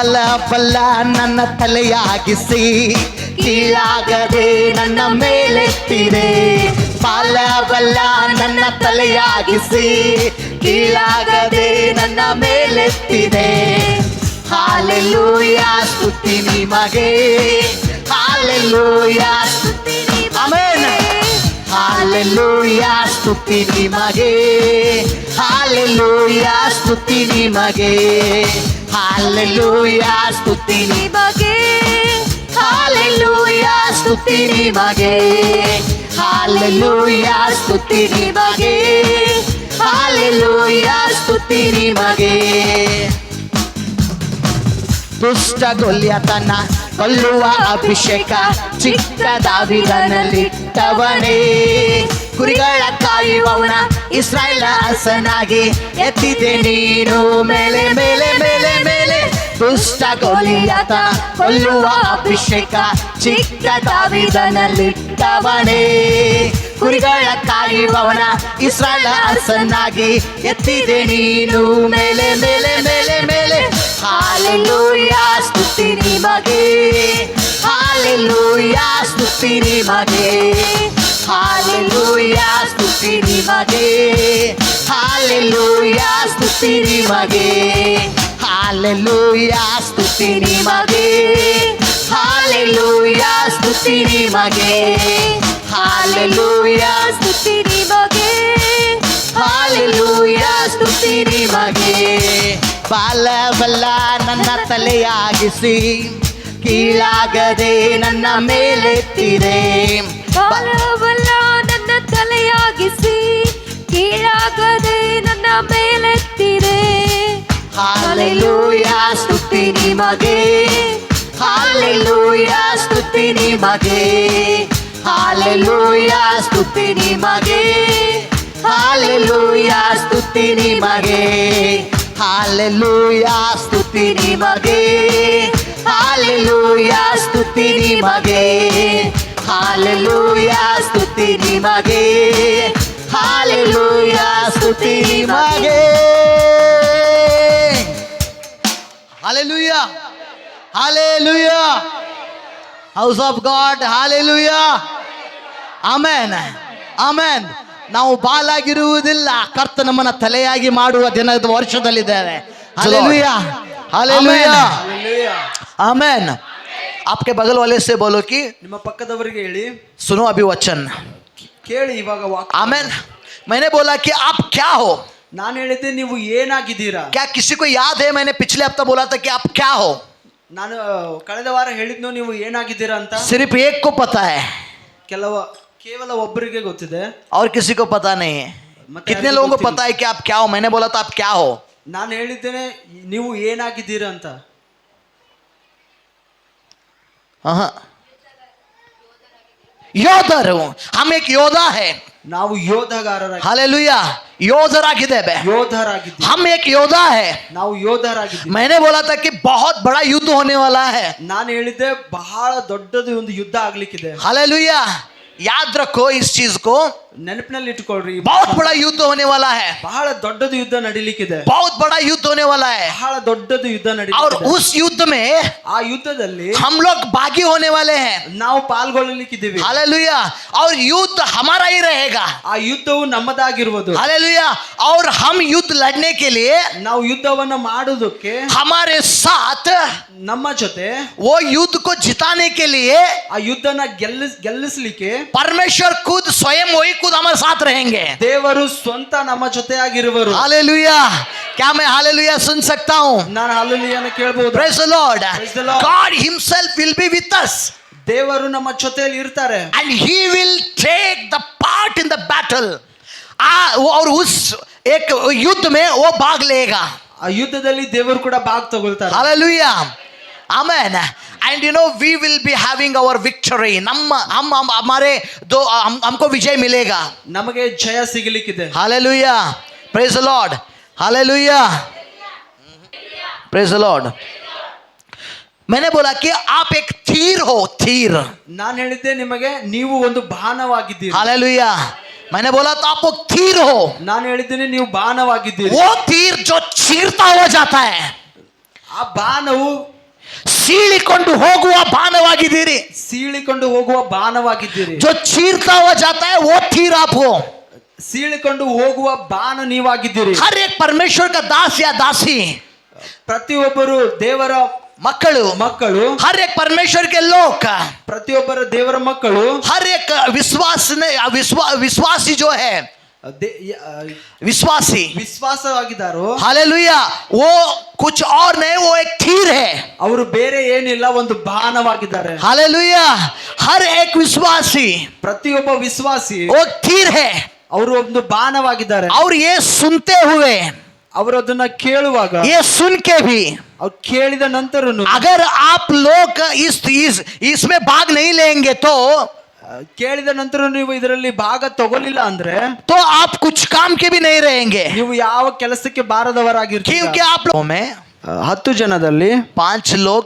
ಬಾಲ ಬಲ್ಲ ನನ್ನ ತಲೆಯಾಗಿಸಿ ಕೀಳಾಗದೆ ನನ್ನ ಮೇಲೆತ್ತಿದೆ. ಬಾಲ ಬಲ್ಲ ನನ್ನ ತಲೆಯಾಗಿಸಿ ಕೀಳಾಗದೆ ನನ್ನ ಮೇಲೆತ್ತಿದೆ. ಹಾಲೆಲೂಯಾ ಸ್ತುತಿ ನಿಮಗೆ, ಹಾಲೆಲೂಯಾ ಸ್ತುತಿ ನಿಮಗೆ. ಆಮೆನ್. ಹಾಲೆಲೂಯಾ ಸ್ತುತಿ ನಿಮಗೆ, ಹಾಲೆಲೂಯಾ ಸ್ತುತಿ ನಿಮಗೆ, ಹಾಲೆಲೂಯಾ ಸ್ತುತಿ ನಿಮಗೆ, ಹಾಲೆಲೂಯಾ ಸ್ತುತಿ ನಿಮಗೆ, ಹಾಲೆಲೂಯಾ ಸ್ತುತಿ ನಿಮಗೆ, ಹಾಲೆಲೂಯಾ ಸ್ತುತಿ ನಿಮಗೆ. ದುಷ್ಟ ಗೊಲ್ಯಾತನ ಕೊಲ್ಲುವ ಅಭಿಷೇಕ ಚಿಕ್ಕ ದಾವೀದನಲ್ಲಿಟ್ಟವನೇ. ಕುರಿಗಳ ಕಾಯುವವನ ಇಸ್ರಾಯೇಲ್ ಅರಸನಾಗಿ ಎತ್ತಿದೆ ನೀನು ಮೇಲೆ ಮೇಲೆ ಮೇಲೆ ಮೇಲೆ. ದುಷ್ಟ ಗೊಲ್ಯಾತನ ಕೊಲ್ಲುವ ಅಭಿಷೇಕ ಚಿಕ್ಕ ದಾವೀದನಲ್ಲಿಟ್ಟವನೇ. ಕುರಿಗಳ ಕಾಯುವವನ ಇಸ್ರಾಯೇಲ್ ಅರಸನಾಗಿ ಎತ್ತಿದೆ ನೀನು ಮೇಲೆ ಮೇಲೆ ಮೇಲೆ ಮೇಲೆ. ಹಾಲೆಲೂಯಾ ಸ್ತುತಿ ನಿಮಗೆ, ಹಾಲೆಲೂಯಾ ಸ್ತುತಿ ನಿಮಗೆ, ಹಾಲೆಲೂಯಾ ಸ್ತುತಿ ನಿಮಗೆ, ಹಾಲೆಲೂಯಾ ಸ್ತುತಿ ನಿಮಗೆ, ಹಾಲೆಲೂಯಾ ಸ್ತುತಿ ನಿಮಗೆ, ಹಾಲೆಲೂಯಾ ಸ್ತುತಿ ನಿಮಗೆ, ಹಾಲೆಲೂಯಾ ಸ್ತುತಿ ನಿಮಗೆ, ಹಾಲೆಲೂಯಾ ಸ್ತುತಿ ನಿಮಗೆ. ಬಾಲ ಬಲ್ಲ ನನ್ನ ತಲೆಯಾಗಿಸಿ ಕೀಳಾಗದೆ ನನ್ನ ಮೇಲೆತ್ತಿದೆ. ಬಾಲ ಬಲ್ಲ ನನ್ನ ತಲೆಯಾಗಿಸಿ ಕೀಳಾಗದೆ ನನ್ನ ಮೇಲೆತ್ತಿದೆ. ಹಾಲೆಲೂಯಾ ಸ್ತುತಿ ನಿಮಗೆ, ಹಾಲೆಲೂಯಾ ಸ್ತುತಿ ನಿಮಗೆ, ಹಾಲೆಲೂಯಾ ಸ್ತುತಿ ನಿಮಗೆ, ಹಾಲೆಲೂಯಾ ಸ್ತುತಿ ನಿಮಗೆ, ಹಾಲೆಲೂಯಾ ಸ್ತುತಿ ನಿಮಗೆ, ಹಾಲೆಲೂಯಾ ಸ್ತುತಿ ನಿಮಗೆ, ಹಾಲೆಲೂಯಾ ಸ್ತುತಿ ನಿಮಗೆ, ಹಾಲೆಲೂಯಾ ಸ್ತುತಿ ನಿಮಗೆ. Hallelujah, hallelujah. House of god, hallelujah. Amen, amen. ನಾವು ಬಾಲಾಗಿರುವುದಿಲ್ಲ, ಕರ್ತ ನಮ್ಮನ್ನ ತಲೆಯಾಗಿ ಮಾಡುವ ದಿನದ ವರ್ಷದಲ್ಲಿದ್ದೇವೆ. हालेलुया, हालेलुया, आमेन. आपके बगल वाले से बोलो कि ನಿಮ್ಮ ಪಕ್ಕದವರಿಗೆ ಹೇಳಿ, सुनो अभी वचन, ಕೇಳಿ ಇವಾಗ ವಾಕ್ಯ. आमेन. मैंने बोला कि आप क्या हो. ನಾನು ಹೇಳಿದ್ದೆ ನೀವು ಏನಾಗಿದ್ದೀರಾ. क्या किसी को याद है? मैंने पिछले हफ्ता बोला था कि आप क्या हो. ನಾನು ಕಳೆದ ವಾರ ಹೇಳಿದ್ನು ನೀವು ಏನಾಗಿದ್ದೀರಾ ಅಂತ. सिर्फ एक को पता है, ಕೇವಲ ಒಬ್ಬರಿಗೆ ಗೊತ್ತಿದೆ, और किसी को पता नहीं है. कितने लोगों को पता है कि आप क्या हो? मैंने बोला था आप क्या हो. ನಾನು ಹೇಳಿದ್ದೇನೆ ನೀವು ಏನಾಗಿದ್ದೀರಾ ಅಂತ. ಯೋಧರು, हम एक योद्धा है. ನಾವು ಯೋಧಗಾರರಾಗಿ, हालेलुया, योधरागिದ್ದೇವೆ, ಯೋಧರಾಗಿದ್ದೀವಿ. हम एक योद्धा है. ನಾವು ಯೋಧರಾಗಿದ್ದೀವಿ. मैंने बोला था कि बहुत बड़ा युद्ध होने वाला है. ನಾನು ಹೇಳಿದ್ದೆ ಬಹಳ ದೊಡ್ಡದು ಒಂದು ಯುದ್ಧ ಆಗ್ಲಿಕ್ಕಿದೆ. हालेलुया, याद रखो इस चीज को, ನೆನಪಿನಲ್ಲಿ ಇಟ್ಕೊಳ್ರಿ. बहुत बड़ा युद्ध होने वाला है, ಬಹಳ ದೊಡ್ಡದು ಯುದ್ಧ ನಡೀಲಿಕ್ಕಿದೆ, बहुत बड़ा युद्ध होने वाला है. ಬಹಳ ದೊಡ್ಡದು ಯುದ್ಧ और ನಡೀಲಿಕ್ಕಿದೆ. उस युद्ध में ಆ ಯುದ್ಧದಲ್ಲಿ हम लोग भागी होने वाले हैं. ನಾವು ಪಾಲ್ಗೊಳ್ಳಲಿಕ್ಕಿದ್ದೀವಿ. हालेलुया, और युद्ध हमारा ही रहेगा. ಆ ಯುದ್ಧವು ನಮ್ಮದಾಗಿರುವುದು. हालेलुया, और हम युद्ध लड़ने के लिए ನಾವು ಯುದ್ಧವನ್ನು ಮಾಡುವುದಕ್ಕೆ हमारे साथ ನಮ್ಮ ಜೊತೆ वो युद्ध को जिताने के लिए ಆ ಯುದ್ಧನ ಗೆಲ್ಲಿಸಲಿಕ್ಕೆ परमेश्वर खुद स्वयं वही खुद हमारे साथ रहेंगे. ದೇವರು ಸ್ವಂತ ನಮ್ಮ ಜೊತೆಯಾಗಿರುವರು. हालेलुया, क्या मैं हालेलुया सुन सकता हूँ? ನಾನು ಹಲ್ಲೆಲೂಯಾನ ಕೇಳಬಹುದು. Praise the Lord. Praise the Lord. God himself will be with us ದೇವರು ನಮ್ಮ ಜೊತೆಯಲ್ಲಿ ಇರ್ತಾರೆ. and he will take the part in the battle. और उस एक युद्ध में वो भाग लेगा. ಆ ಯುದ್ಧದಲ್ಲಿ ದೇವರು ಕೂಡ ಭಾಗ ತಗೊಳ್ತಾರೆ. Hallelujah, amen. And you know we will be having our victory. हम हमारे दो हमको विजय मिलेगा. ನಮಗೆ ಜಯ ಸಿಗಲಿಕ್ಕಿದೆ. Hallelujah, praise the Lord. Hallelujah, praise the Lord. मैंने बोला कि आप एक तीर हो, तीर. ನಾನು ಹೇಳಿದ್ದೆ ನಿಮಗೆ ನೀವು ಒಂದು ಬಾಣವಾಗಿದ್ದೀರಿ. Hallelujah, मैंने बोला तो आप एक तीर हो. ನಾನು ಹೇಳಿದ್ದೇನೆ ನೀವು ಬಾಣವಾಗಿದ್ದೀರಿ. वो तीर जो चीरता हुआ जाता है, ಆ ಬಾಣವು ಸೀಳಿಕೊಂಡು ಹೋಗುವ ಬಾಣವಾಗಿದ್ದೀರಿ. ಸೀಳಿಕೊಂಡು ಹೋಗುವ ಬಾಣವಾಗಿದ್ದೀರಿ. जो चीरता हुआ जाता है वो तीर आप हो. ಸೀಳಿಕೊಂಡು ಹೋಗುವ ಬಾಣ ನೀವಾಗಿದ್ದೀರಿ. हर एक परमेश्वर का दास या दासी, ಪ್ರತಿಯೊಬ್ಬರು ದೇವರ मक्कड़ू ಮಕ್ಕಳು, हर एक परमेश्वर के लोग, ಪ್ರತಿಯೊಬ್ಬರ ದೇವರ ಮಕ್ಕಳು, हर एक विश्वासी जो है, विश्वासी ವಿಶ್ವಾಸವಾಗಿದ್ದಾರೋ हालेलुया, वो कुछ और नहीं, वो एक तीर है. ಅವರು ಬೇರೆ ಏನಿಲ್ಲ, ಒಂದು ಬಾಣವಾಗಿದ್ದಾರೆ. हालेलुया, हर एक विश्वासी ಪ್ರತಿಯೊಬ್ಬ ವಿಶ್ವಾಸಿ वो एक तीर है. ಅವರು ಒಂದು ಬಾಣವಾಗಿದ್ದಾರೆ. और ये सुनते हुए, ಅವರು ಅದನ್ನ ಕೇಳುವಾಗ, ये सुन के भी, ಅವ್ರು ಕೇಳಿದ ನಂತರನು अगर आप लोग इसमें भाग नहीं लेंगे ಕೇಳಿದ ನಂತರ ನೀವು ಇದರಲ್ಲಿ ಭಾಗ ತಗೊಳ್ಳಿಲ್ಲ ಅಂದ್ರೆ तो आप कुछ काम के भी नहीं रहेंगे. ನೀವು ಯಾವ ಕೆಲಸಕ್ಕೆ ಬಾರದವರಾಗಿರ್ತೀರಿ. क्योंकि आप लोगों में 10 ಜನದಲ್ಲಿ 5 लोग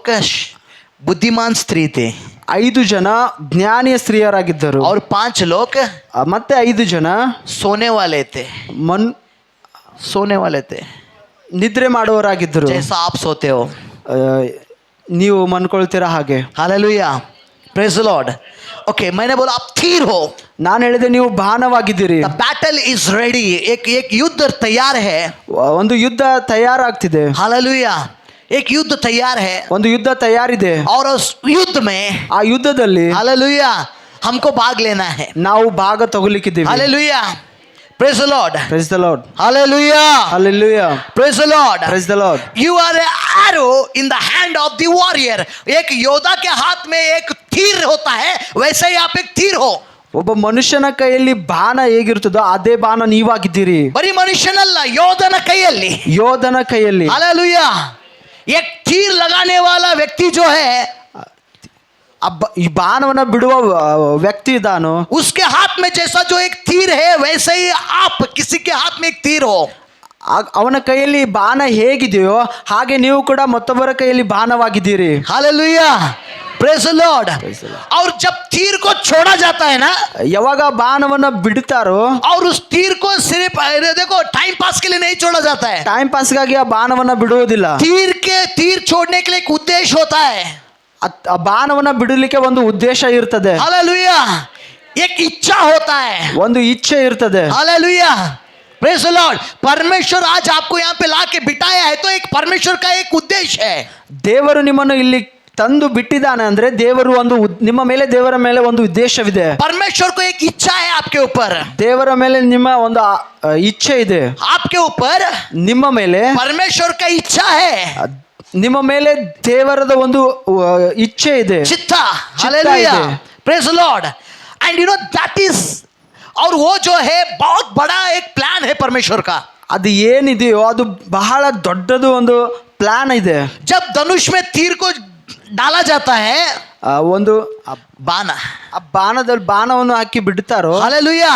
बुद्धिमान स्त्री थे 5 ಜನ ಜ್ಞಾನಿಯ ಸ್ತ್ರೀಯರಾಗಿದ್ದರು. और 5 लोग ಮತ್ತೆ 5 ಜನ सोने वाले थे. ನಿದ್ರೆ ಮಾಡುವವರಾಗಿದ್ದರು. जैसा आप सोते हो. ನೀವು ಮನ್ಕೊಳ್ತೀರಾ ಹಾಗೆ. Hallelujah, praise the Lord. Okay, मैंने बोला आप तीर हो. ನಾನು ಹೇಳಿದೆ ನೀವು ಬಾಣವಾಗಿದ್ದೀರಿ. The battle is ready. एक युद्ध तैयार है. ಒಂದು ಯುದ್ಧ ತಯಾರಾಗ್ತಿದೆ. हालेलुया, एक युद्ध तैयार है. ಒಂದು ಯುದ್ಧ ತಯಾರಿದೆ. और उस युद्ध में, ಆ ಯುದ್ಧದಲ್ಲಿ हालेलुया, हमको भाग लेना है. ನಾವು ಭಾಗ ತಗೊಳ್ಳಿಕ್ಕಿದ್ದೀವಿ. Hallelujah, praise the Lord. Praise the Lord. Hallelujah. Hallelujah. Praise the Lord. Praise the Lord. You are an arrow in the hand of the warrior. एक योद्धा के हाथ में एक तीर होता है, वैसे ही आप एक तीर हो. ಒಬ್ಬ ಮನುಷ್ಯನ ಕೈಯಲ್ಲಿ ಬಾಣ ಹೇಗಿರ್ತದೋ ಅದೇ ಬಾಣ ನೀವಾಗಿದ್ದೀರಿ. ಬರೀ ಮನುಷ್ಯನಲ್ಲ, ಯೋಧನ ಕೈಯಲ್ಲಿ, ಯೋಧನ ಕೈಯಲ್ಲಿ. हालेलुया, एक तीर लगाने वाला व्यक्ति जो है, ಈ ಬಾಣವನ್ನ ಬಿಡುವ ವ್ಯಕ್ತಿ ಇದಾನೋ, उसके हाथ में जैसा जो एक तीर है, वैसे ही आप किसी के हाथ में एक तीर हो. ಅವನ ಕೈಯಲ್ಲಿ ಬಾಣ ಹೇಗಿದೆಯೋ ಹಾಗೆ ನೀವು ಕೂಡ ಮತ್ತೊಬ್ಬರ ಕೈಯಲ್ಲಿ ಬಾಣವಾಗಿದ್ದೀರಿ. Hallelujah, praise the Lord. और जब तीर को छोड़ा जाता है ना, ಯಾವಾಗ ಬಾಣವನ್ನ ಬಿಡ್ತಾರೋ, और उस तीर को सिर्फ देखो टाइम पास के लिए नहीं छोड़ा जाता है. ಟೈಮ್ ಪಾಸ್ಗಾಗಿ ಆ ಬಾಣವನ್ನ ಬಿಡುವುದಿಲ್ಲ. तीर छोड़ने के लिए एक उद्देश्य होता है. ಆ ಬಾಣವನ್ನ ಬಿಡಲಿಕ್ಕೆ ಒಂದು ಉದ್ದೇಶ ಇರ್ತದೆ. हालेलुया, एक इच्छा होता है. ಒಂದು ಇಚ್ಛೆ ಇರ್ತದೆ. Hallelujah, praise the Lord. परमेश्वर आज आपको यहाँ पे ला के बिठाया है, तो एक परमेश्वर का एक उद्देश्य है. ದೇವರು ನಿಮ್ಮನ್ನು ಇಲ್ಲಿ ತಂದು ಬಿಟ್ಟಿದ್ದಾನೆ ಅಂದ್ರೆ ದೇವರು ಒಂದು ನಿಮ್ಮ ಮೇಲೆ, ದೇವರ ಮೇಲೆ ಒಂದು ಉದ್ದೇಶವಿದೆ. परमेश्वर को एक इच्छा है आपके ऊपर. ದೇವರ ಮೇಲೆ ನಿಮ್ಮ ಒಂದು ಇಚ್ಛೆ ಇದೆ. आपके ऊपर ನಿಮ್ಮ ಮೇಲೆ परमेश्वर का इच्छा है. ನಿಮ್ಮ ಮೇಲೆ ದೇವರದ ಒಂದು ಇಚ್ಛೆ ಇದೆ. चित्ता. Hallelujah, praise the Lord. And you know that is, और वो जो है बहुत बड़ा एक प्लान है परमेश्वर का. ಅದು ಏನಿದೆಯೋ ಅದು ಬಹಳ ದೊಡ್ಡದು ಒಂದು ಪ್ಲಾನ್ ಇದೆ. जब धनुष में तीर को डाला जाता है, ಒಂದು बाण, ಆ ಬಾಣದಲ್ಲಿ ಬಾಣವನ್ನು ಹಾಕಿ ಬಿಡ್ತಾರೋ, हालेलुया,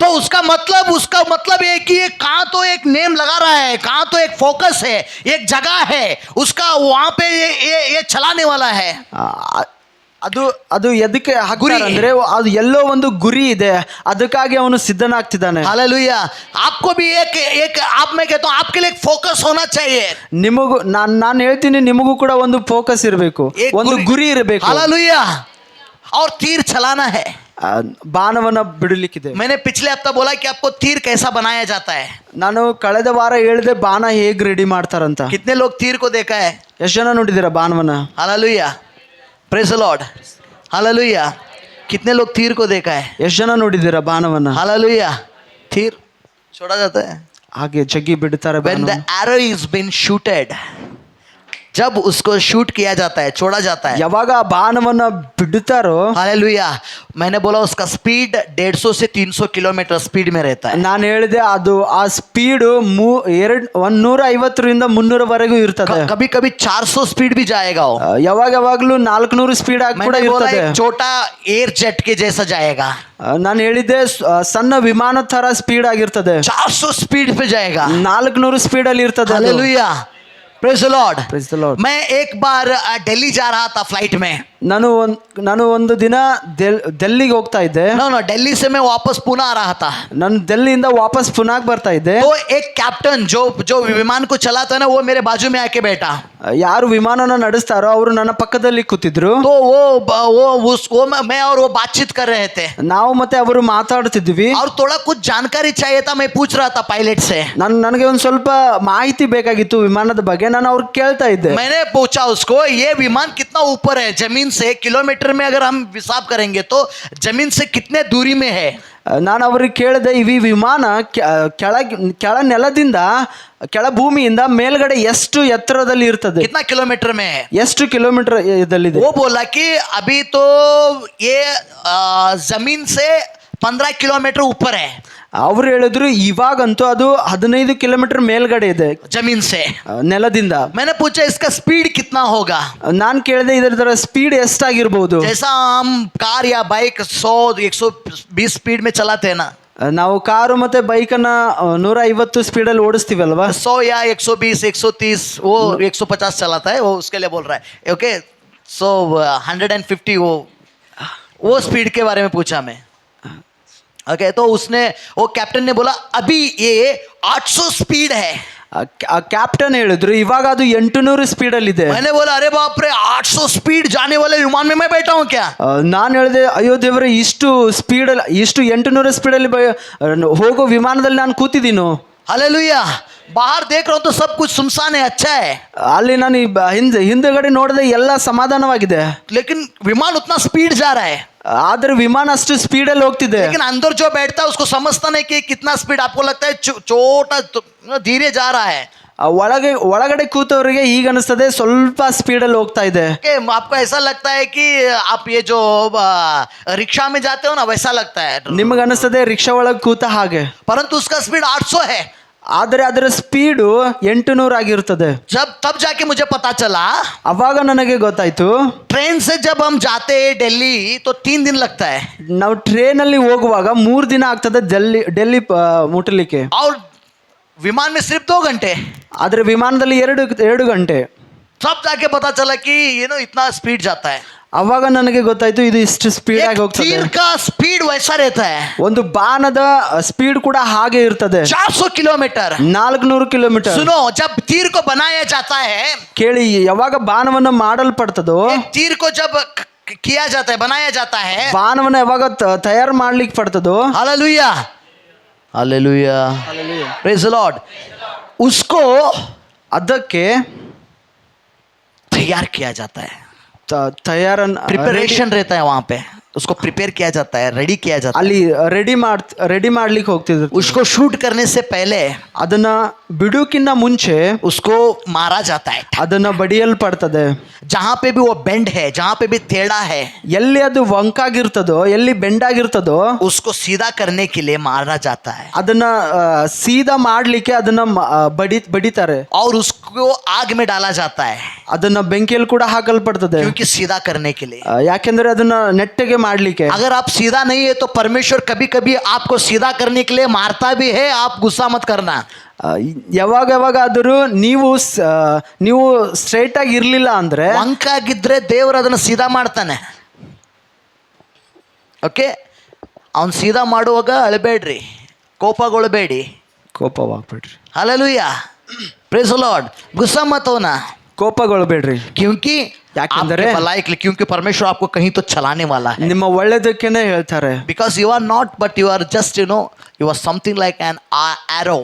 तो उसका मतलब है कि ये कहाँ तो एक नेम लगा रहा है, कहाँ तो एक फोकस है, एक जगह है उसका, वहाँ पे ये चलाने वाला है. ಅದು ಎದಕ್ಕೆ ಹಾಕ್ತಾರೆ ಅಂದ್ರೆ ಅದು ಎಲ್ಲೋ ಒಂದು ಗುರಿ ಇದೆ, ಅದಕ್ಕಾಗಿ ಅವನು ಸಿದ್ಧನಾಗ್ತಿದ್ದಾನೆ. हालेलुया, आपको भी एक आप में कहता हूँ आपके लिए फोकस होना चाहिए. ನಿಮಗೂ ನಾನು ಹೇಳ್ತೀನಿ, ನಿಮಗೂ ಕೂಡ ಒಂದು ಫೋಕಸ್ ಇರಬೇಕು, ಒಂದು ಗುರಿ ಇರಬೇಕು. हालेलुया, और तीर चलाना है. ಬಾಣವನ್ನ ಬಿಡಲಿಕ್ಕಿದೆ. मैंने पिछले हफ्ता बोला कि आपको तीर कैसा बनाया जाता है. ನಾನು ಕಳೆದ ವಾರ ಹೇಳಿದೆ ಬಾಣ ಹೇಗ್ ರೆಡಿ ಮಾಡ್ತಾರಂತ. कितने लोग तीर को देखा है? ಎಷ್ಟು ಜನ ನೋಡಿದ್ದೀರಾ ಬಾಣವನ್ನ? Hallelujah, praise the Lord. Hallelujah, कितने लोग तीर को देखा है? ಎಷ್ಟು ಜನ ನೋಡಿದ್ದೀರಾ ಬಾಣವನ್ನ? हालेलुया, तीर छोड़ा जाता है. ಹಾಗೆ ಜಗ್ಗಿ ಬಿಡ್ತಾರೆ. When the arrow is been shooted, जब उसको शूट किया जाता है, छोड़ा जाता है, ಯಾವಾಗ ಆ ಬಾಣವನ್ನ ಬಿಡುತ್ತಾರೋ, हालेलुया, मैंने बोला उसका स्पीड 150 से 300 किलोमीटर स्पीड में रहता है. ನಾನು ಹೇಳಿದೆ ಅದು ಆ ಸ್ಪೀಡ್ 150ರಿಂದ 300 ಇರ್ತದೆ. कभी कभी 400 स्पीड भी जाएगा वो. ಯಾವಾಗಲೂ 400 ಸ್ಪೀಡ್ ಆಗಿ ಕೂಡ मैंने बोला ಇರ್ತದೆ. एक छोटा एयर जेट के जैसा जाएगा. ನಾನು ಹೇಳಿದ್ದೆ ಸಣ್ಣ ವಿಮಾನ ತರ ಸ್ಪೀಡ್ ಆಗಿರ್ತದೆ. 400 स्पीड पे जाएगा. 400 ಸ್ಪೀಡ್ ಅಲ್ಲಿ ಇರ್ತದೆ. Hallelujah, praise the Lord. Praise the Lord. मैं एक बार दिल्ली जा रहा था फ्लाइट में. ನಾನು ಒಂದು ದಿನ ಡೆಲ್ಲಿಗೆ ಹೋಗ್ತಾ ಇದ್ದೆ. नो नो दिल्ली से मैं वापस पुणे आ रहा था. ನಾನು ಡೆಲ್ಲಿಯಿಂದ ವಾಪಸ್ ಪುನಾಗ್ ಬರ್ತಾ ಇದ್ದೆ. तो एक कैप्टन जो विमान को चलाता है ना, वो मेरे बाजू में आके बैठा. ಯಾರು ವಿಮಾನನ ನಡೆಸ್ತಾರೋ ಅವರು ನನ್ನ ಪಕ್ಕದಲ್ಲಿ ಕೂತಿದ್ರು. तो मैं और वो बातचीत कर रहे थे. ನಾವು ಮತ್ತೆ ಅವರು ಮಾತಾಡ್ತಿದ್ವಿ. और थोड़ा कुछ जानकारी चाहिए था, मैं पूछ रहा था पायलट से. ನನಗೆ ಒಂದು ಸ್ವಲ್ಪ ಮಾಹಿತಿ ಬೇಕಾಗಿತ್ತು ವಿಮಾನದ ಬಗ್ಗೆ. ನಾನು ಅವ್ರಿಗೆ ಕೇಳ್ತಾ ಇದ್ದೆ. मैंने पूछा उसको, ये विमान कितना ऊपर है जमीन से, किलोमीटर में अगर हम हिसाब करेंगे तो जमीन से कितने दूरी में है. ನಾನು ಅವ್ರಿಗೆ ಕೇಳಿದೆ, ಈ ವಿಮಾನ ಕೆಳ ನೆಲದಿಂದ ಕೆಳ ಭೂಮಿಯಿಂದ ಮೇಲ್ಗಡೆ ಎಷ್ಟು ಎತ್ತರದಲ್ಲಿ ಇರ್ತದೆ, कितना किलोमीटर में है, ಎಷ್ಟು ಕಿಲೋಮೀಟರ್ ಇದಲ್ಲಿದೆ. वो बोला कि अभी तो ये जमीन से 15 किलोमीटर ऊपर है. ಅವ್ರು ಹೇಳಿದ್ರು ಇವಾಗಂತೂ ಅದು 15 ಕಿಲೋಮೀಟರ್ ಮೇಲ್ಗಡೆ ಇದೆ जमीन से. ನೆಲದಿಂದ. मैंने पूछा इसका स्पीड कितना होगा. ನಾನು ಕೇಳಿದೆ ಇದರ ಸ್ಪೀಡ್ ಎಷ್ಟಾಗಿರ್ಬೋದು. जैसा हम कार या बाइक 100-120 स्पीड में चलाते हैं ना, ನಾವು ಕಾರು ಮತ್ತೆ ಬೈಕನ್ನ 150 ಸ್ಪೀಡಲ್ಲಿ ಓಡಿಸ್ತೀವಲ್ವಾ. 100 या 120 130 वो 150 चलाता है, वो उसके लिए बोल रहा है. ओके, सो 150 वो स्पीड के बारे में पूछा मैं. ओके, तो वो कैप्टन ने बोला अभी ये 800 स्पीड है. ಕ್ಯಾಪ್ಟನ್ ಹೇಳಿದ್ರು ಇವಾಗ ಅದು 800 ಸ್ಪೀಡಲ್ಲಿ ಇದೆ. मैंने बोला अरे बाप रे, 800 स्पीड जाने वाले विमान में मैं बैठा हूँ क्या. ನಾನು ಹೇಳಿದೆ, ಅಯ್ಯೋ ದೇವರೇ, ಇಷ್ಟು 800 ಸ್ಪೀಡಲ್ಲಿ ಹೋಗೋ ವಿಮಾನದಲ್ಲಿ ನಾನು ಕೂತಿದ್ದೀನೋ. हालेलुया. बाहर देख रहा हूँ तो सब कुछ सुनसान है, अच्छा है. ಅಲ್ಲಿ ನಾನು ಹಿಂದೆಗಡೆ ನೋಡಿದೆ, ಎಲ್ಲ ಸಮಾಧಾನವಾಗಿದೆ. लेकिन विमान उतना स्पीड जा रहा है. ಆದ್ರೆ ವಿಮಾನ ಅಷ್ಟು ಸ್ಪೀಡಲ್ಲಿ ಹೋಗ್ತಿದೆ. लेकिन अंदर जो बैठता है उसको समझता नहीं कि कितना स्पीड. आपको लगता है छोटा धीरे जा रहा है. ಒಳಗಡೆ ಕೂತವರಿಗೆ ಈಗ ಅನಿಸ್ತದೆ ಸ್ವಲ್ಪ ಸ್ಪೀಡಲ್ಲಿ ಹೋಗ್ತಾ ಇದೆ. आपको ऐसा लगता है कि आप ये जो रिक्शा में जाते हो ना, वैसा लगता है. ನಿಮಗೆ ಅನಿಸ್ತದೆ ರಿಕ್ಷಾ ಒಳಗೆ ಕೂತ ಹಾಗೆ. परंतु उसका स्पीड 800 है. ಆದರೆ ಅದರ ಸ್ಪೀಡು 800 ಆಗಿರ್ತದೆ. तब जाके मुझे पता चला, ಅವಾಗ ನನಗೆ ಗೊತ್ತಾಯ್ತು, ट्रेन से जब हम जाते हैं दिल्ली तो 3 दिन लगता है. ನಾವು ಟ್ರೇನಲ್ಲಿ ಹೋಗುವಾಗ 3 ದಿನ ಆಗ್ತದೆ ಡೆಲ್ಲಿ ಮುಟ್ಟಲಿಕ್ಕೆ. और विमान में सिर्फ 2 घंटे. ಆದರೆ ವಿಮಾನದಲ್ಲಿ 2 ಗಂಟೆ. तब जाके पता चला कि इतना स्पीड जाता है. ಅವಾಗ ನನಗೆ ಗೊತ್ತಾಯ್ತು ಇದು ಇಷ್ಟು ಸ್ಪೀಡ್ ಆಗಿ ಹೋಗ್ತದೆ. तीर का स्पीड वैसा रहता है. ಒಂದು ಬಾಣದ ಸ್ಪೀಡ್ ಕೂಡ ಹಾಗೆ ಇರ್ತದೆ. 400 किलोमीटर. 400 ಕಿಲೋಮೀಟರ್. सुनो, जब तीर को बनाया जाता है, ಕೇಳಿ, ಯಾವಾಗ ಬಾಣವನ್ನು ಮಾಡಲ್ಪಡ್ತದೋ, तीर को जब किया जाता है, बनाया जाता है, ಬಾಣವನ್ನು ಯಾವಾಗ ತಯಾರು ಮಾಡ್ಲಿಕ್ಕೆ ಪಡ್ತದೋ, hallelujah hallelujah praise the Lord, उसको ಅದಕ್ಕೆ तैयार किया जाता है. ತಯಾರನ್ प्रिपरेशन रहता है वहां पे. उसको प्रिपेयर किया जाता है, रेडी किया जाता है. ಅಲ್ಲಿ ರೆಡಿ ಮಾಡ್ಲಿಕ್ಕೆ ಹೋಗ್ತಿದ್ರು. उसको शूट करने से पहले ಅದನ್ನ ಬಿಡುಕಿನ್ನ ಮುಂಚೆ उसको मारा जाता है. ಅದನ್ನ ಬಡಿಯಲ್ಪಡ್ತದೆ. जहां पे भी वो बेंड है, जहां पे भी टेढ़ा है, ಎಲ್ಲಿ ಅದು ವಂಕಾಗಿರ್ತದೋ, ಎಲ್ಲಿ ಬೆಂಡಾಗಿರ್ತದೋ, उसको सीधा करने के लिए मारा जाता है. ಅದನ್ನ ಸೀದಾ ಮಾಡ್ಲಿಕ್ಕೆ ಅದನ್ನ ಬಡಿತಾರೆ. और उसको आग में डाला जाता है, ಅದನ್ನ ಬೆಂಕಿಯಲ್ಲಿ ಕೂಡ ಹಾಕಲ್ಪಡ್ತದೆ. क्योंकि सीधा करने के लिए. ಯಾಕೆಂದ್ರೆ ಅದನ್ನ ನೆಟ್ಟಗೆ ಮಾಡ್ಲಿಕ್ಕೆ. अगर आप सीधा नहीं है तो परमेश्वर कभी कभी आपको सीधा करने के लिए मारता भी है. आप गुस्सा मत करना. ಯಾವಾಗಾದರೂ ನೀವು ಸ್ಟ್ರೈಟ್ ಆಗಿ ಇರ್ಲಿಲ್ಲ ಅಂದ್ರೆ, ವಂಕಾಗಿದ್ರೆ ದೇವರು ಅದನ್ನ ಸೀದಾ ಮಾಡ್ತಾನೆ. ಓಕೆ, ಅವನು ಸೀದಾ ಮಾಡುವಾಗ ಅಳಬೇಡ್ರಿ, ಕೋಪಗೊಳ್ಳಬೇಡಿ, ಕೋಪವಾಗ್ಬೇಡ್ರಿ. Hallelujah praise the Lord. गुस्सा मत होना, ಕೋಪಗೊಳ್ಳಬೇಡ್ರಿ. क्योंकि ಯಾಕೆಂದರೆ भलाई के लिए, क्योंकि परमेश्वर आपको कहीं तो चलाने वाला है. ನಿಮ್ಮ ಒಳ್ಳೆದಕ್ಕೇನೆ ಹೇಳ್ತಾರೆ. Because you are not, but you are just, you are something like an arrow.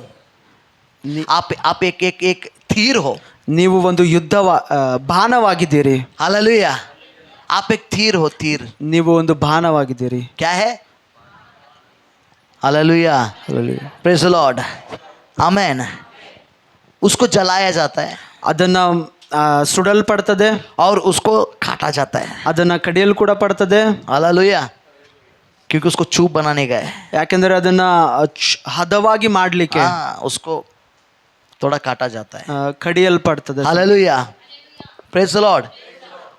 आप एक तीर हो. ನೀವು ಒಂದು ಬಾಣವಾಗಿದ್ದೀರಿ. हालेलुया. आप एक तीर हो, तीर. ನೀವು ಒಂದು ಬಾಣವಾಗಿದ್ದೀರಿ. क्या है? हालेलुया प्रेज द लॉर्ड आमेन. उसको जलाया जाता है, ಅದನ್ನ ಸುಡಲ್ಪಡ್ತದೆ. और उसको काटा जाता है. ಅದನ್ನ ಕಡಿಯಲು ಕೂಡ ಪಡ್ತದೆ. हालेलुया. क्योंकि उसको चूप बनाने गए, ಯಾಕೆಂದ್ರೆ ಅದನ್ನ ಹದವಾಗಿ ಮಾಡ್ಲಿಕ್ಕೆ उसको थोड़ा काटा जाता है. ಕಡಿಯಲ್ಪಡ್ತದೆ. Hallelujah praise the Lord.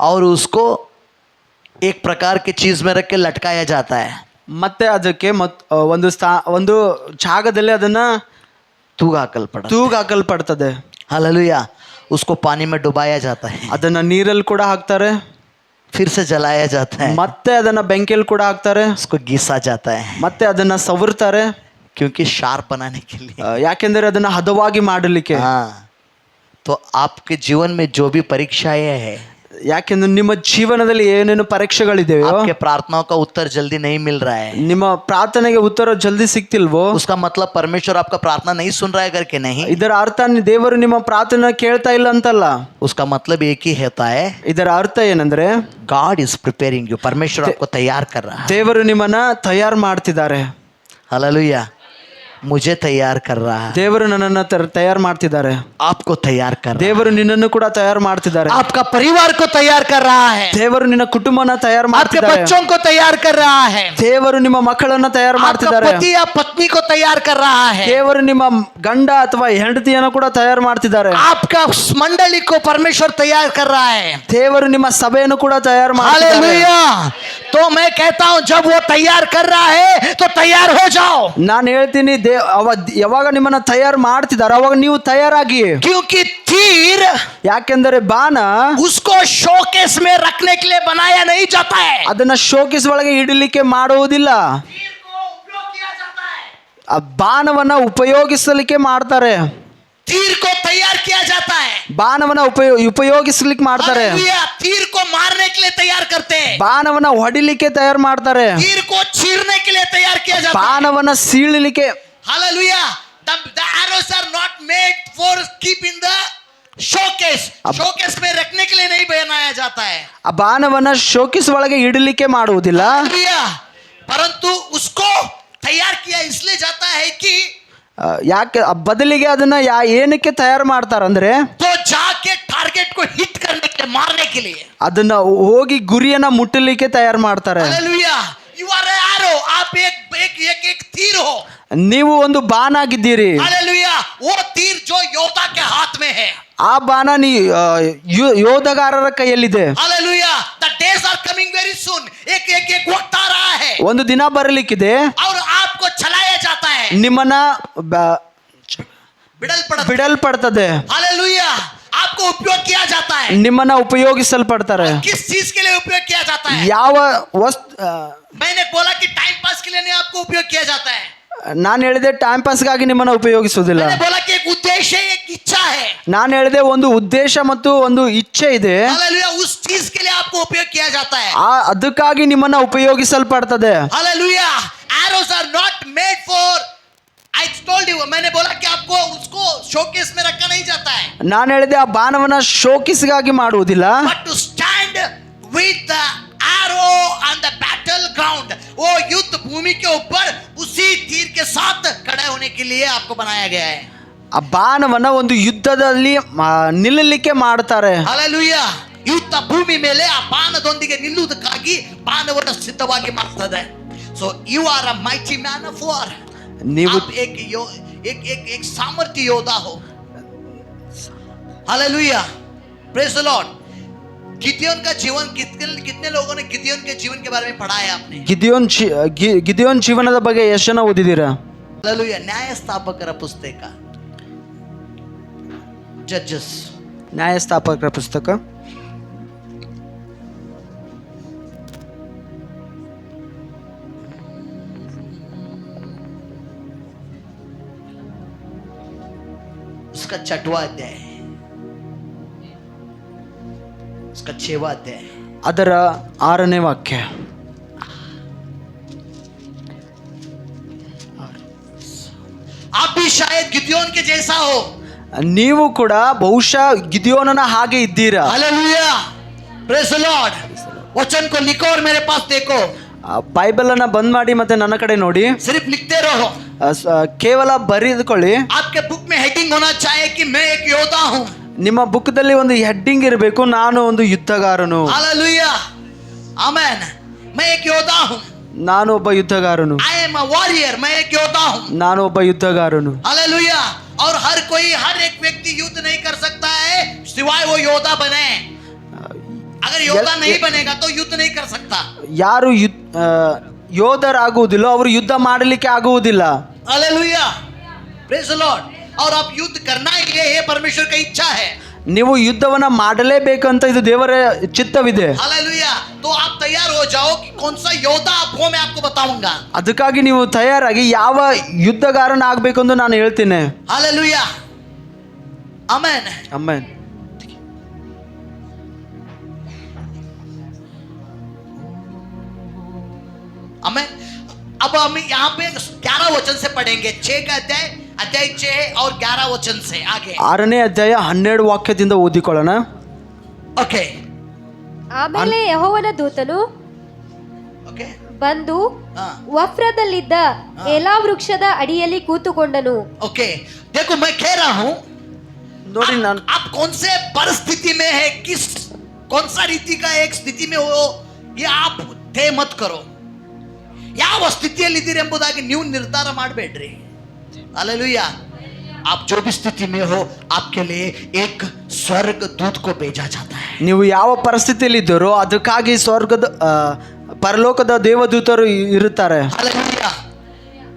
और उसको एक प्रकार की चीज में रख के लटकाया जाता है. ಮತ್ತೆ ಅದಕ್ಕೆ ಒಂದು ಜಾಗದಲ್ಲಿ ಅದನ್ನ ತೂಗಾಕಲ್ಪಡ್ತದೆ. हालेलुया. उसको पानी में डुबाया जाता है. ಅದನ್ನ ನೀರಲ್ಲಿ ಕೂಡ ಹಾಕ್ತಾರೆ. फिर से जलाया जाता है, ಮತ್ತೆ ಅದನ್ನ ಬೆಂಕಿಯಲ್ಲಿ ಕೂಡ ಹಾಕ್ತಾರೆ, उसको घिसा जाता है, ಮತ್ತೆ ಅದನ್ನ ಸವರ್ತಾರೆ. क्योंकि शार्प बनाने के लिए. ಯಾಕೆಂದರೆ ಅದನ್ನ ಹದವಾಗಿ ಮಾಡಲಿಕ್ಕೆ. हाँ, तो आपके जीवन में जो भी परीक्षाएं है, ಯಾಕೆಂದ್ರೆ ನಿಮ್ಮ ಜೀವನದಲ್ಲಿ ಏನೇನು ಪರೀಕ್ಷೆಗಳಿದೆಯೋ, आपके प्रार्थनाओं का उत्तर जल्दी नहीं मिल रहा है, ನಿಮ್ಮ ಪ್ರಾರ್ಥನೆಗೆ ಉತ್ತರ ಜಲ್ದಿ ಸಿಗ್ತಿಲ್ವೋ, उसका मतलब परमेश्वर आपका प्रार्थना नहीं सुन रहा है करके नहीं. ಇದರ ಅರ್ಥ ದೇವರು ನಿಮ್ಮ ಪ್ರಾರ್ಥನೆ ಕೇಳ್ತಾ ಇಲ್ಲ ಅಂತಲ್ಲ. उसका मतलब एक ही होता है, ಇದರ ಅರ್ಥ ಏನಂದ್ರೆ गॉड इज प्रिपेयरिंग यू, परमेश्वर आपको तैयार कर रहा है. ದೇವರು ನಿಮ್ಮನ್ನ ತಯಾರು ಮಾಡ್ತಿದ್ದಾರೆ. हालेलुया, मुझे तैयार कर रहा है, ದೇವರು ನನ್ನನ್ನು ತಯಾರು ಮಾಡ್ತಿದ್ದಾರೆ. आपको तैयार कर रहा है, ದೇವರು ನಿನ್ನನ್ನು ಕೂಡ ತಯಾರು ಮಾಡ್ತಿದ್ದಾರೆ. आपका परिवार को तैयार कर रहा है, ದೇವರು ನಿನ್ನ ಕುಟುಂಬನ ತಯಾರು आपके ಮಾಡ್ತಿದ್ದಾರೆ. बच्चों को तैयार कर रहा है, ದೇವರು ನಿಮ್ಮ ಮಕ್ಕಳನ್ನ ತಯಾರು आपका ಮಾಡ್ತಿದ್ದಾರೆ. पति या पत्नी को तैयार कर रहा है, ದೇವರು ನಿಮ್ಮ ಗಂಡ ಅಥವಾ ಹೆಂಡತಿಯನ್ನು ಕೂಡ ತಯಾರು ಮಾಡ್ತಿದ್ದಾರೆ. आपका मंडली को परमेश्वर तैयार कर रहा है. ದೇವರು ನಿಮ್ಮ ಸಭೆಯನ್ನು ಕೂಡ ತಯಾರು ಮಾಡ್ತಿದ್ದಾರೆ. हालेलुया, तो मैं कहता हूं जब वो तैयार कर रहा है तो तैयार हो जाओ, ನಾನು ಹೇಳ್ತೀನಿ ಯಾವಾಗ ನಿಮ್ಮನ್ನ ತಯಾರು ಮಾಡ್ತಿದ್ದಾರೆ ಅವಾಗ ನೀವು ತಯಾರಾಗಿ. क्योंकि तीर ಯಾಕೆಂದರೆ ಬಾಣ उसको शोकेस में रखने के लिए बनाया नहीं जाता है, ಅದನ್ನ ಶೋಕಿಸ್ ಒಳಗೆ ಇಡಲಿಕ್ಕೆ ಮಾಡುವುದಿಲ್ಲ. तीर को उपयोग किया जाता है, ಆ ಬಾಣವನ್ನ ಉಪಯೋಗಿಸಲಿಕ್ಕೆ ಮಾಡ್ತಾರೆ. तीर को तैयार किया जाता है, ಬಾಣವನ್ನ ಉಪಯೋಗಿಸ್ಲಿಕ್ಕೆ ಮಾಡ್ತಾರೆ. हालेलुया, तीर को मारने के लिए तैयार करते हैं, ಬಾಣವನ್ನ ಹೊಡಿಲಿಕ್ಕೆ ತಯಾರು ಮಾಡ್ತಾರೆ. तीर को चीरने के लिए तैयार किया जाता है. ಬಾಣವನ್ನ ಸೀಳಲಿಕ್ಕೆ. Hallelujah, the arrows are not made for keep in the showcase, showcase में रखने के लिए नहीं बनाया जाता है, ಆ ಬಾಣವನ್ನ ಶೋಕಿಸ್ ಒಳಗೆ ಇಡಲಿಕ್ಕೆ ಮಾಡುವುದಿಲ್ಲ. हालेलुया, परंतु उसको तैयार किया इसलिए जाता है कि ಯಾಕೆ ಬದಲಿಗೆ ಅದನ್ನ ಏನಕ್ಕೆ ತಯಾರು ಮಾಡ್ತಾರಂದ್ರೆ तो जाके टारगेट को हिट करने के लिए, मारने के लिए, ಅದನ್ನ ಹೋಗಿ ಗುರಿಯನ್ನ ಮುಟ್ಟಲಿಕ್ಕೆ ತಯಾರು ಮಾಡ್ತಾರೆ. Hallelujah, you are a arrow, आप एक तीर हो, ನೀವು ಒಂದು ಬಾಣ ಆಗಿದ್ದೀರಿ. हालेलुया, वो तीर जो योद्धा के हाथ में है, ಆ ಬಾಣ ಯೋಧಗಾರರ ಕೈಯಲ್ಲಿದೆ. Hallelujah, the days are coming very soon, एक वक्त आ रहा है, ಒಂದು ದಿನ ಬರಲಿಕ್ಕಿದೆ, और आपको चलाया जाता है, ನಿಮ್ಮನ್ನ बिडल ಬಿಡಲ್ಪಡ್ತದೆ, हालेलुया, आपको उपयोग किया जाता है. ನಿಮ್ಮನ್ನ ಉಪಯೋಗಿಸಲ್ಪಡ್ತಾರೆ. किस चीज के लिए उपयोग किया जाता है? ಯಾವ ವಸ್ತು मैंने बोला कि टाइम पास के लिए नहीं आपको उपयोग किया जाता है, ನಾನು ಹೇಳಿದೆ ಟೈಮ್ ಪಾಸ್ಗಾಗಿ ನಿಮ್ಮನ್ನ ಉಪಯೋಗಿಸುವುದಿಲ್ಲ. मैंने बोला कि एक उद्देश्य, एक इच्छा है, ನಾನು ಹೇಳಿದೆ ಒಂದು ಉದ್ದೇಶ ಮತ್ತು ಒಂದು ಇಚ್ಛೆ ಇದೆ. हालेलुया, उस चीज के लिए आपको उपयोग किया जाता है, ಅದಕ್ಕಾಗಿ ನಿಮ್ಮನ್ನ ಉಪಯೋಗಿಸಲ್ಪಡ್ತದೆ. Hallelujah, arrows are not made for, I told you, मैंने बोला कि आपको उसको शोकेस में रखा नहीं जाता है, ನಾನು ಹೇಳಿದೆ ಆ ಬಾಣವನ್ನ ಶೋಕಿಸ್ಗಾಗಿ ಮಾಡುವುದಿಲ್ಲ, but to stand with the arrow on the battle ground, वो युद्ध भूमि के ऊपर उसी तीर के साथ खड़े होने के लिए आपको बनाया गया है. ಆ ಬಾಣವನ್ನ ಒಂದು ಯುದ್ಧದಲ್ಲಿ ನಿಲ್ಲಲಿಕ್ಕೆ ಮಾಡ್ತಾರೆ. ಹಾಲೆಲೂಯಾ, ಯುದ್ಧ ಭೂಮಿ ಮೇಲೆ ಆ ಬಾಣದೊಂದಿಗೆ ನಿಲ್ಲುವುದಕ್ಕಾಗಿ ಬಾಣವನ್ನು ಸಿದ್ಧವಾಗಿ ಮಾಡ್ತದೆ. So you are a mighty man of war, ನೀವು एक सामर्थ्य योद्धा हो. Hallelujah, praise the Lord. Gideon का जीवन, कितने लोगों ने गिदियोन के जीवन के बारे में पढ़ा है आपने? ಗಿದಿಯೋನ್ ಜೀವನದ ಬಗ್ಗೆ ಎಷ್ಟು ಜನ ಓದಿದ್ದೀರಾ? हालेलुया, ನ್ಯಾಯಸ್ಥಾಪಕರ ಪುಸ್ತಕ, ಜಡ್ಜಸ್, ನ್ಯಾಯಸ್ಥಾಪಕರ ಪುಸ್ತಕ उसका 6वां अध्याय, उसका 6वां अध्याय, ಅದರ 6ನೇ ವಾಕ್ಯ. आप भी शायद गिदियोन के जैसा हो. ನೀವು ಕೂಡ ಬಹುಶಃ ಗಿದಿಯೋನನ ಹಾಗೆ ಇದ್ದೀರಾ. Hallelujah, praise the Lord. वचन को लिखो और मेरे पास देखो. ಬೈಬಲ್ ಅನ್ನ ಬಂದ್ ಮಾಡಿ ಮತ್ತೆ ನನ್ನ ಕಡೆ ನೋಡಿ. सिर्फ लिखते रहो, ಕೇವಲ ಬರೆದುಕೊಳ್ಳಿ. आपके बुक में हेडिंग होना चाहिए कि मैं एक योद्धा हूँ. ನಿಮ್ಮ ಬುಕ್ದಲ್ಲಿ ಒಂದು ಹೆಡ್ಡಿಂಗ್ ಇರಬೇಕು, ನಾನು ಒಂದು ಯುದ್ಧಗಾರನು. हालेलुया, आमेन. मैं एक योद्धा हूँ, ನಾನು ಒಬ್ಬ ಯುದ್ಧಗಾರನು. आई एम अ वॉरियर, मैं एक योद्धा हूँ. ನಾನು ಒಬ್ಬ ಯುದ್ಧಗಾರನು. हालेलुया, और हर एक व्यक्ति युद्ध नहीं कर सकता है सिवाय वो योद्धा बने. अगर योद्धा नहीं बनेगा तो युद्ध नहीं कर सकता. ಯಾರು ಯೋಧರಾಗುವುದಿಲ್ಲ ಅವರು ಯುದ್ಧ ಮಾಡಲಿಕ್ಕೆ ಆಗುವುದಿಲ್ಲ. Hallelujah, praise the Lord. और आप युद्ध करना ही है, परमेश्वर की इच्छा है. ನೀವು ಯುದ್ಧವನ್ನ ಮಾಡಲೇಬೇಕಂತ ಇದು ದೇವರ ಚಿತ್ತವಿದೆ. हालेलुया. तो आप तैयार हो जाओ कि कौन सा योद्धा आप हो, मैं आपको बताऊंगा. ಅದಕ್ಕಾಗಿ ನೀವು ತಯಾರಾಗಿ ಯಾವ ಯುದ್ಧಗಾರನಾಗಬೇಕೆಂದು ನಾನು ಹೇಳ್ತೀನಿ. हालेलुया. आमेन. ಆಮೆನ್. आमेन. अब हम यहाँ पे 11 वचन से पढ़ेंगे. 6 का अध्याय 6 और 11 वचन से आगे. 6ನೇ ಅಧ್ಯಾಯ 12 ವಾಕ್ಯದಿಂದ ಓದಿಕೊಳ್ಳೋಣ. ओके. ಆಮೇಲೆ ಯೆಹೋವನ ದೂತನು ओके. ಬಂದು हाँ. ವಫ್ರದಲ್ಲಿದ್ದ ಎಲಾ ವೃಕ್ಷದ ಅಡಿಯಲ್ಲಿ ಕೂತುಕೊಂಡನು. ओके. देखो मैं कह रहा हूँ, ನೋಡಿ ನಾನು आप कौन से परिस्थिति में है, किस कौन सा रीति का एक स्थिति में हो, ये आप तय मत करो. ಯಾವ ಸ್ಥಿತಿಯಲ್ಲಿದ್ದೀರಿ ಎಂಬುದಾಗಿ ನೀವು ನಿರ್ಧಾರ ಮಾಡಬೇಡ್ರಿ. हालेलुया. आप जो भी स्थिति में हो, आपके लिए एक स्वर्ग दूत को भेजा जाता है. ನೀವು ಯಾವ ಪರಿಸ್ಥಿತಿಯಲ್ಲಿ ಇದ್ದೀರೋ ಅದಕ್ಕಾಗಿ ಸ್ವರ್ಗದ ಪರಲೋಕದ ದೇವದೂತರು ಇರುತ್ತಾರೆ. Hallelujah.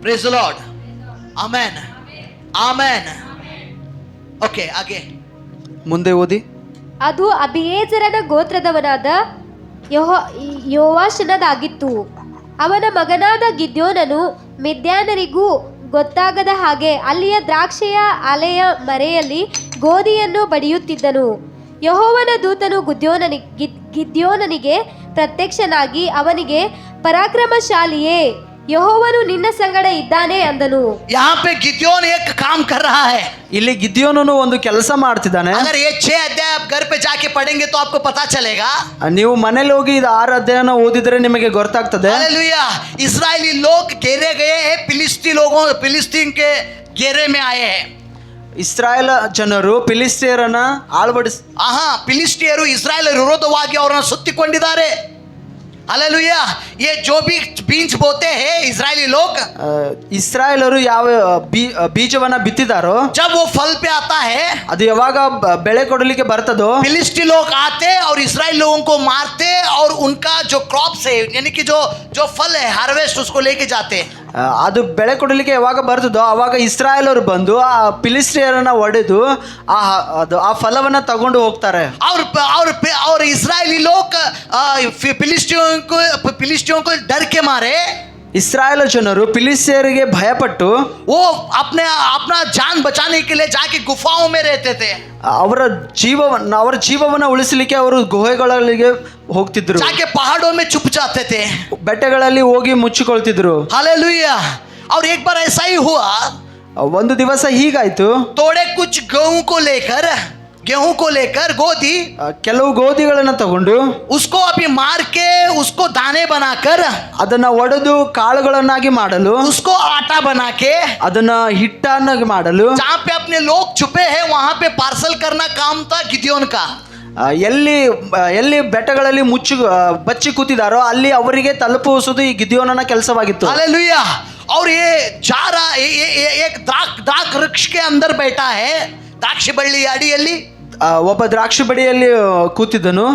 Praise the Lord. Amen. Amen. Okay आगे. ಮುಂದೆ ಓದಿ. ಅದು ಅಬಿಯೇಜರನ ಗೋತ್ರದವನಾದ ಯೋವಾಷನದಾಗಿತ್ತು. ಅವನ ಮಗನಾದ ಗಿದ್ಯೋನನು ಮಿದ್ಯಾನರಿಗೂ ಗೊತ್ತಾಗದ ಹಾಗೆ ಅಲ್ಲಿಯ ದ್ರಾಕ್ಷಿಯ ಆಲೆಯ ಮರೆಯಲ್ಲಿ ಗೋಧಿಯನ್ನು ಬಡಿಯುತ್ತಿದ್ದನು. ಯೆಹೋವನ ದೂತನು ಗಿದ್ಯೋನನಿಗೆ ಪ್ರತ್ಯಕ್ಷನಾಗಿ ಅವನಿಗೆ, ಪರಾಕ್ರಮಶಾಲಿಯೇ, ಯೆಹೋವನು ನಿನ್ನ ಸಂಗಡ ಇದ್ದಾನೆ ಅಂದನು. यहाँ पे गिद्योन एक काम कर रहा है. ಇಲ್ಲಿ ಗಿದ್ಯೋನನು ಒಂದು ಕೆಲಸ ಮಾಡ್ತಿದ್ದಾನೆ. अगर ये 6 अध्याय आप घर पे जाके पढ़ेंगे तो आपको पता चलेगा. ನೀವು ಮನೇಲಿ ಹೋಗಿ ಇದು 6 ಅಧ್ಯಾಯನ ಓದಿದ್ರೆ ನಿಮಗೆ ಗೊತ್ತಾಗ್ತದೆ. हालेलुया. इस्राएली लोग घेरे गए हैं, फिलिस्तीन के घेरे में आए हैं. ಇಸ್ರಾಯೇಲ್ ಜನರು ಫಿಲಿಸ್ಟಿಯರನ್ನ ಫಿಲಿಸ್ಟಿಯರು ಇಸ್ರಾಯೇಲ್ ವಿರೋಧವಾಗಿ ಅವರನ್ನು ಸುತ್ತಿಕೊಂಡಿದ್ದಾರೆ. हालेलुया. ये जो भी बीज बोते हैं इजरायली लोग, ಇಸ್ರಾಯೇಲರು ಯಾವ ಬೀಜವನ್ನ ಬಿತ್ತಿದಾರೋ, जब वो फल पे आता है, ಅದು ಯಾವಾಗ ಬೆಳೆ ಕೊಡಲಿಕ್ಕೆ ಬರ್ತದೋ, फिलिस्टी लोग आते और इस्राएल लोगों को मारते और उनका जो क्रॉप्स है, यानी कि जो फल है हार्वेस्ट, उसको लेके जाते. ಅದು ಬೆಳೆ ಕೊಡಲಿಕ್ಕೆ ಯಾವಾಗ ಬರ್ತದೋ ಅವಾಗ ಇಸ್ರಾಯೇಲರು ಬಂದು ಆ ಫಿಲಿಸ್ಟಿಯರನ್ನ ಹೊಡೆದು ಆ ಫಲವನ್ನ ತಗೊಂಡು ಹೋಗ್ತಾರೆ. और इस्राएली लोग फिलिस्टियों को डर के मारे, ಇಸ್ರಾಯೇಲ್ ಜನರು ಫಿಲಿಸ್ಟಿಯರಿಗೆ ಭಯಪಟ್ಟು वो अपना जान बचाने के लिए जाके गुफाओं में रहते थे. ಅವರ ಜೀವವನ್ನ ಉಳಿಸಲಿಕ್ಕೆ ಅವರು ಗುಹೆಗಳಿಗೆ ಹೋಗ್ತಿದ್ರು. जाके पहाड़ों में छुप जाते थे. ಬೆಟ್ಟಗಳಲ್ಲಿ ಹೋಗಿ ಮುಚ್ಚಿಕೊಳ್ತಿದ್ರು. हालेलुया. और एक बार ऐसा ही हुआ, ಒಂದು ದಿವಸ ಹೀಗಾಯ್ತು. थोड़े कुछ गेहूं को लेकर गोदी, ಕೆಲವು ಗೋಧಿಗಳನ್ನ ತಗೊಂಡು उसको अभी मार के उसको दाने बनाकर, ಅದನ್ನ ಒಡೆದು ಕಾಳುಗಳನ್ನಾಗಿ ಮಾಡಲು, उसको आटा बना के, ಅದನ್ನ ಹಿಟ್ಟನ್ನಾಗಿ ಮಾಡಲು, जहाँ पे अपने लोग छुपे हैं वहां पे पार्सल करना काम था गिदियोन का. ಎಲ್ಲಿ ಬೆಟ್ಟಗಳಲ್ಲಿ ಬಚ್ಚಿ ಕೂತಿದಾರೋ ಅಲ್ಲಿ ಅವರಿಗೆ ತಲುಪಿಸುವುದು ಈ ಗಿದ್ಯೋನನ ಕೆಲಸವಾಗಿತ್ತು. हालेलुया. और ये जा रहा एक द्राक्ष वृक्ष के अंदर बैठा है, द्राक्षी बಳ್ಳಿ ಅಡಿಯಲ್ಲಿ ಒಬ್ಬ ದ್ರಾಕ್ಷಿ ಬಡಿಯಲ್ಲಿ ಕೂತಿದ್ದನು.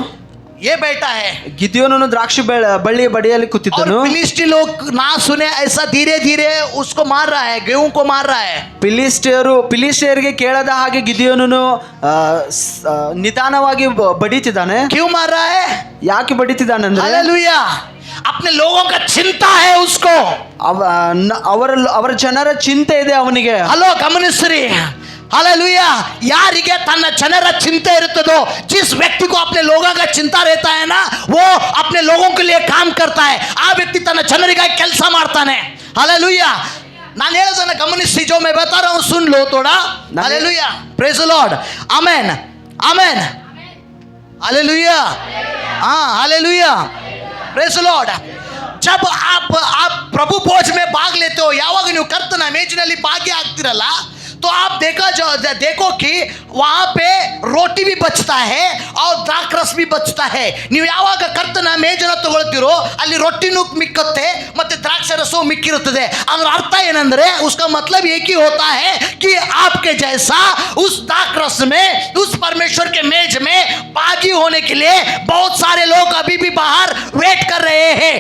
ये बैठा है. ಗಿದ್ಯೋನನು ದ್ರಾಕ್ಷಿ ಬಳ್ಳಿಯ ಬಡಿಯಲ್ಲಿ ಕೂತಿದ್ದನು. फिलिस्टी लोग ना सुने ऐसा धीरे धीरे उसको मार रहा है, गेहूं को मार रहा है. ಫಿಲಿಸ್ಟಿಯರಿಗೆ ಕೇಳದ ಹಾಗೆ ಗಿದ್ಯೋನನು ನಿಧಾನವಾಗಿ ಬಡಿತಿದ್ದಾನೆ. क्यों मार रहा है? ಯಾಕೆ ಬಡಿತಿದ್ದಾನೆ ಅಂದ್ರೆ, हालेलुया, अपने लोगों का चिंता है उसको. ಅವರ ಜನರ ಚಿಂತೆ ಇದೆ ಅವನಿಗೆ. ಹಲೋ ಗಮನಿಸ್ರಿ. हालेलुया. ಯಾರಿಗೆ ತನ್ನ ಜನರ ಚಿಂತೆ ಇರುತ್ತದೋ, जिस व्यक्ति को अपने लोगों का चिंता रहता है ना, वो अपने लोगों के लिए काम करता है. ಆ ವ್ಯಕ್ತಿ ತನ್ನ ಜನರಿಗಾಗಿ ಕೆಲಸ ಮಾಡ್ತಾನೆ. हालेलुया. ನಾನು ಹೇಳೋದನ್ನ ಗಮನಿಸಿ, जो मैं बता रहा हूं सुन लो थोड़ा. Hallelujah. Praise the Lord. Amen. Amen. Hallelujah. हाँ हालेलुया. Praise the Lord. जब आप प्रभु भोज में भाग लेते हो, ಯಾವಾಗ ನೀವು ಕರ್ತನ ಮೇಜಿನಲ್ಲಿ ಭಾಗಿಯಾಗ್ತಿರಲ್ಲ, तो आप देखो कि वहां पे रोटी भी बचता है और द्राक्षरस भी बचता है. ನೀವು ಯಾವಾಗ ಕರ್ತನ ಮೇಜನ್ನು ತಗೊಳ್ತೀರೋ ಅಲ್ಲಿ ರೊಟ್ಟಿನೂ ಮಿಕ್ಕುತ್ತೆ ಮತ್ತೆ ದ್ರಾಕ್ಷರಸವು ಮಿಕ್ಕಿರುತ್ತದೆ. ಅದರ ಅರ್ಥ ಏನಂದ್ರೆ, उसका मतलब एक ही होता है कि आपके जैसा उस द्राक्षरस में, उस परमेश्वर के मेज में भागी होने के लिए बहुत सारे लोग अभी भी बाहर ವೇಟ್ कर रहे हैं.